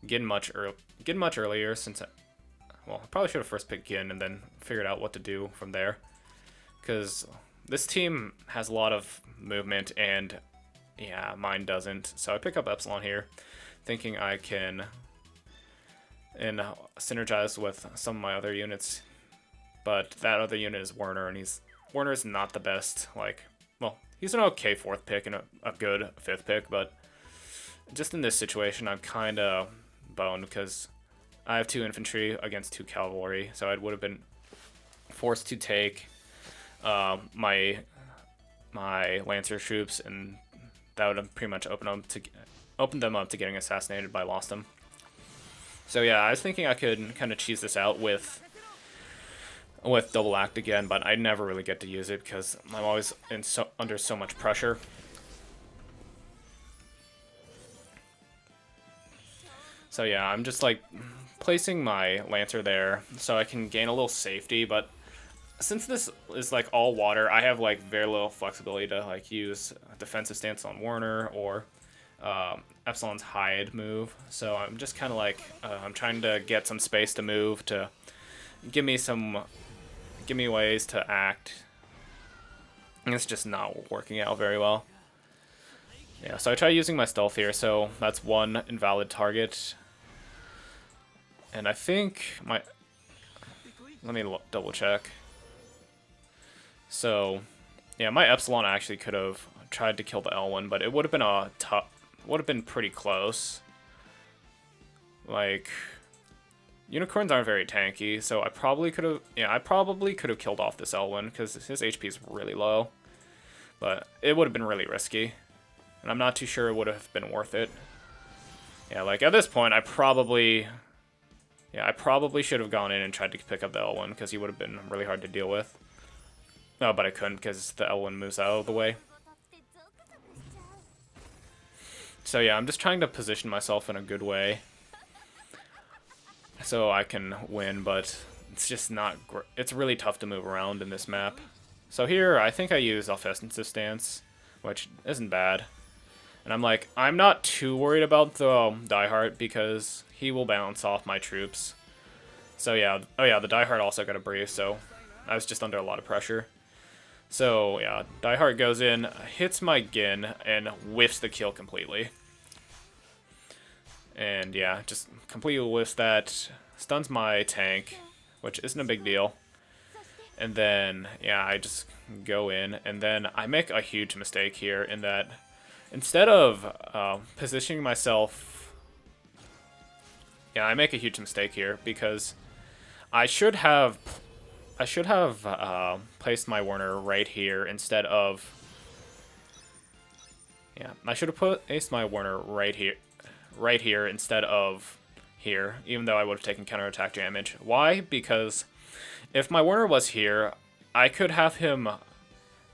Gin much earlier, since I probably should have first picked Gin and then figured out what to do from there, because this team has a lot of movement and yeah, mine doesn't. So I pick up Epsilon here, thinking I can synergize with some of my other units, but that other unit is Werner, and Werner's not the best. Like, well, he's an okay 4th pick and a good 5th pick, but just in this situation, I'm kind of boned because I have 2 infantry against 2 cavalry, so I would have been forced to take my Lancer troops, and that would have pretty much opened them up to getting assassinated by Lostum. So yeah, I was thinking I could kind of cheese this out with double act again, but I never really get to use it because I'm always under so much pressure. So yeah, I'm just like placing my Lancer there so I can gain a little safety, but since this is like all water, I have like very little flexibility to like use a defensive stance on Werner or Epsilon's hide move. So I'm just kind of like I'm trying to get some space to move to give me ways to act. And it's just not working out very well. Yeah, so I try using my stealth here, so that's 1 invalid target. And I think let me double check. So, yeah, my Epsilon actually could have tried to kill the L1, but it would have been pretty close. Like, unicorns aren't very tanky, so I probably could have killed off this L1 because his HP is really low. But it would have been really risky, and I'm not too sure it would have been worth it. Yeah, like at this point, I probably should have gone in and tried to pick up the L1 because he would have been really hard to deal with. No, but I couldn't because the L1 moves out of the way. So yeah, I'm just trying to position myself in a good way so I can win, but it's just not it's really tough to move around in this map. So here, I think I use offensive stance, which isn't bad. And I'm not too worried about the Diehard because he will bounce off my troops. So yeah, oh yeah, the Diehard also got a brief, so I was just under a lot of pressure. So yeah, Diehard goes in, hits my Gin, and whiffs the kill completely. And yeah, just completely whiffs that, stuns my tank, which isn't a big deal. And then, yeah, I just go in, and then I make a huge mistake here in that instead of positioning myself... Yeah, I make a huge mistake here because I should have placed my Werner right here instead of... Yeah, I should have placed my Werner right here instead of here, even though I would have taken counterattack damage. Why? Because if my Werner was here, I could have him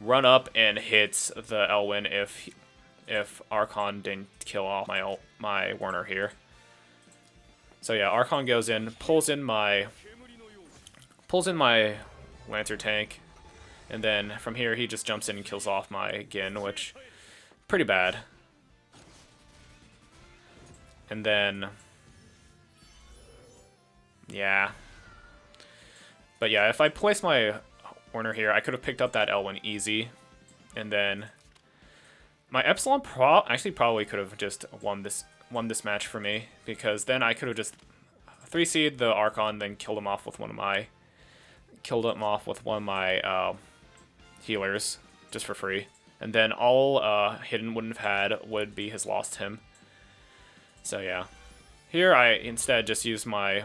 run up and hit the Elwyn if Archon didn't kill off my Werner here. So yeah, Archon goes in, pulls in my Lancer tank, and then from here he just jumps in and kills off my Gin, which pretty bad. And then yeah. But yeah, if I place my Werner here, I could have picked up that L1 easy. And then my Epsilon probably could have just won this match for me, because then I could have just 3C'd the Archon, then killed him off with one of my healers just for free. And then all Hidden wouldn't have had would be his lost him. So yeah. Here I instead just use my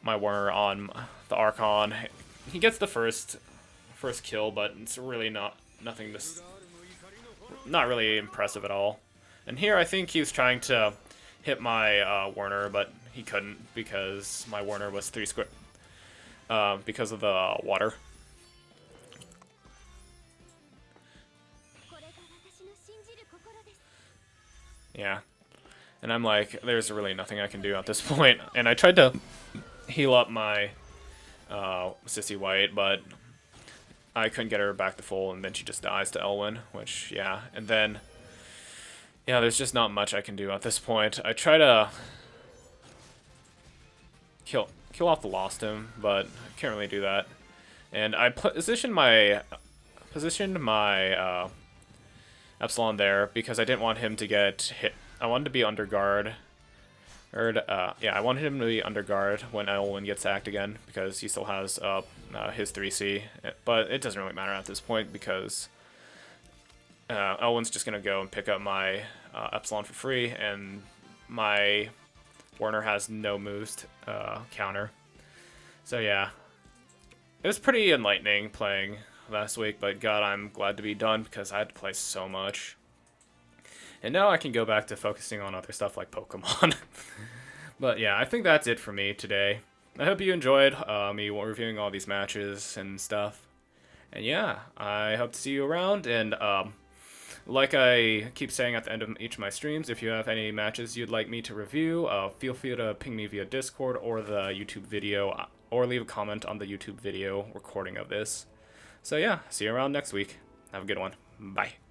Werner on the Archon. He gets the first kill, but it's really not really impressive at all. And here I think he was trying to hit my Werner, but he couldn't because my Werner was 3 square because of the water. Yeah. And I'm like, there's really nothing I can do at this point. And I tried to heal up my Sissy White, but I couldn't get her back to full, and then she just dies to Elwyn, which, yeah. And then, yeah, there's just not much I can do at this point. I try to kill off the Lost Him, but I can't really do that. And I positioned my Epsilon there because I didn't want him to get hit. I wanted to be under guard. Yeah, I wanted him to be under guard when Elwyn gets hacked again, because he still has his 3C. But it doesn't really matter at this point, because Elwyn's just going to go and pick up my Epsilon for free, and my Werner has no moves counter. So yeah, it was pretty enlightening playing last week, but God, I'm glad to be done because I had to play so much. And now I can go back to focusing on other stuff like Pokemon. But yeah, I think that's it for me today. I hope you enjoyed me reviewing all these matches and stuff. And yeah, I hope to see you around. And like I keep saying at the end of each of my streams, if you have any matches you'd like me to review, feel free to ping me via Discord or the YouTube video, or leave a comment on the YouTube video recording of this. So yeah, see you around next week. Have a good one. Bye.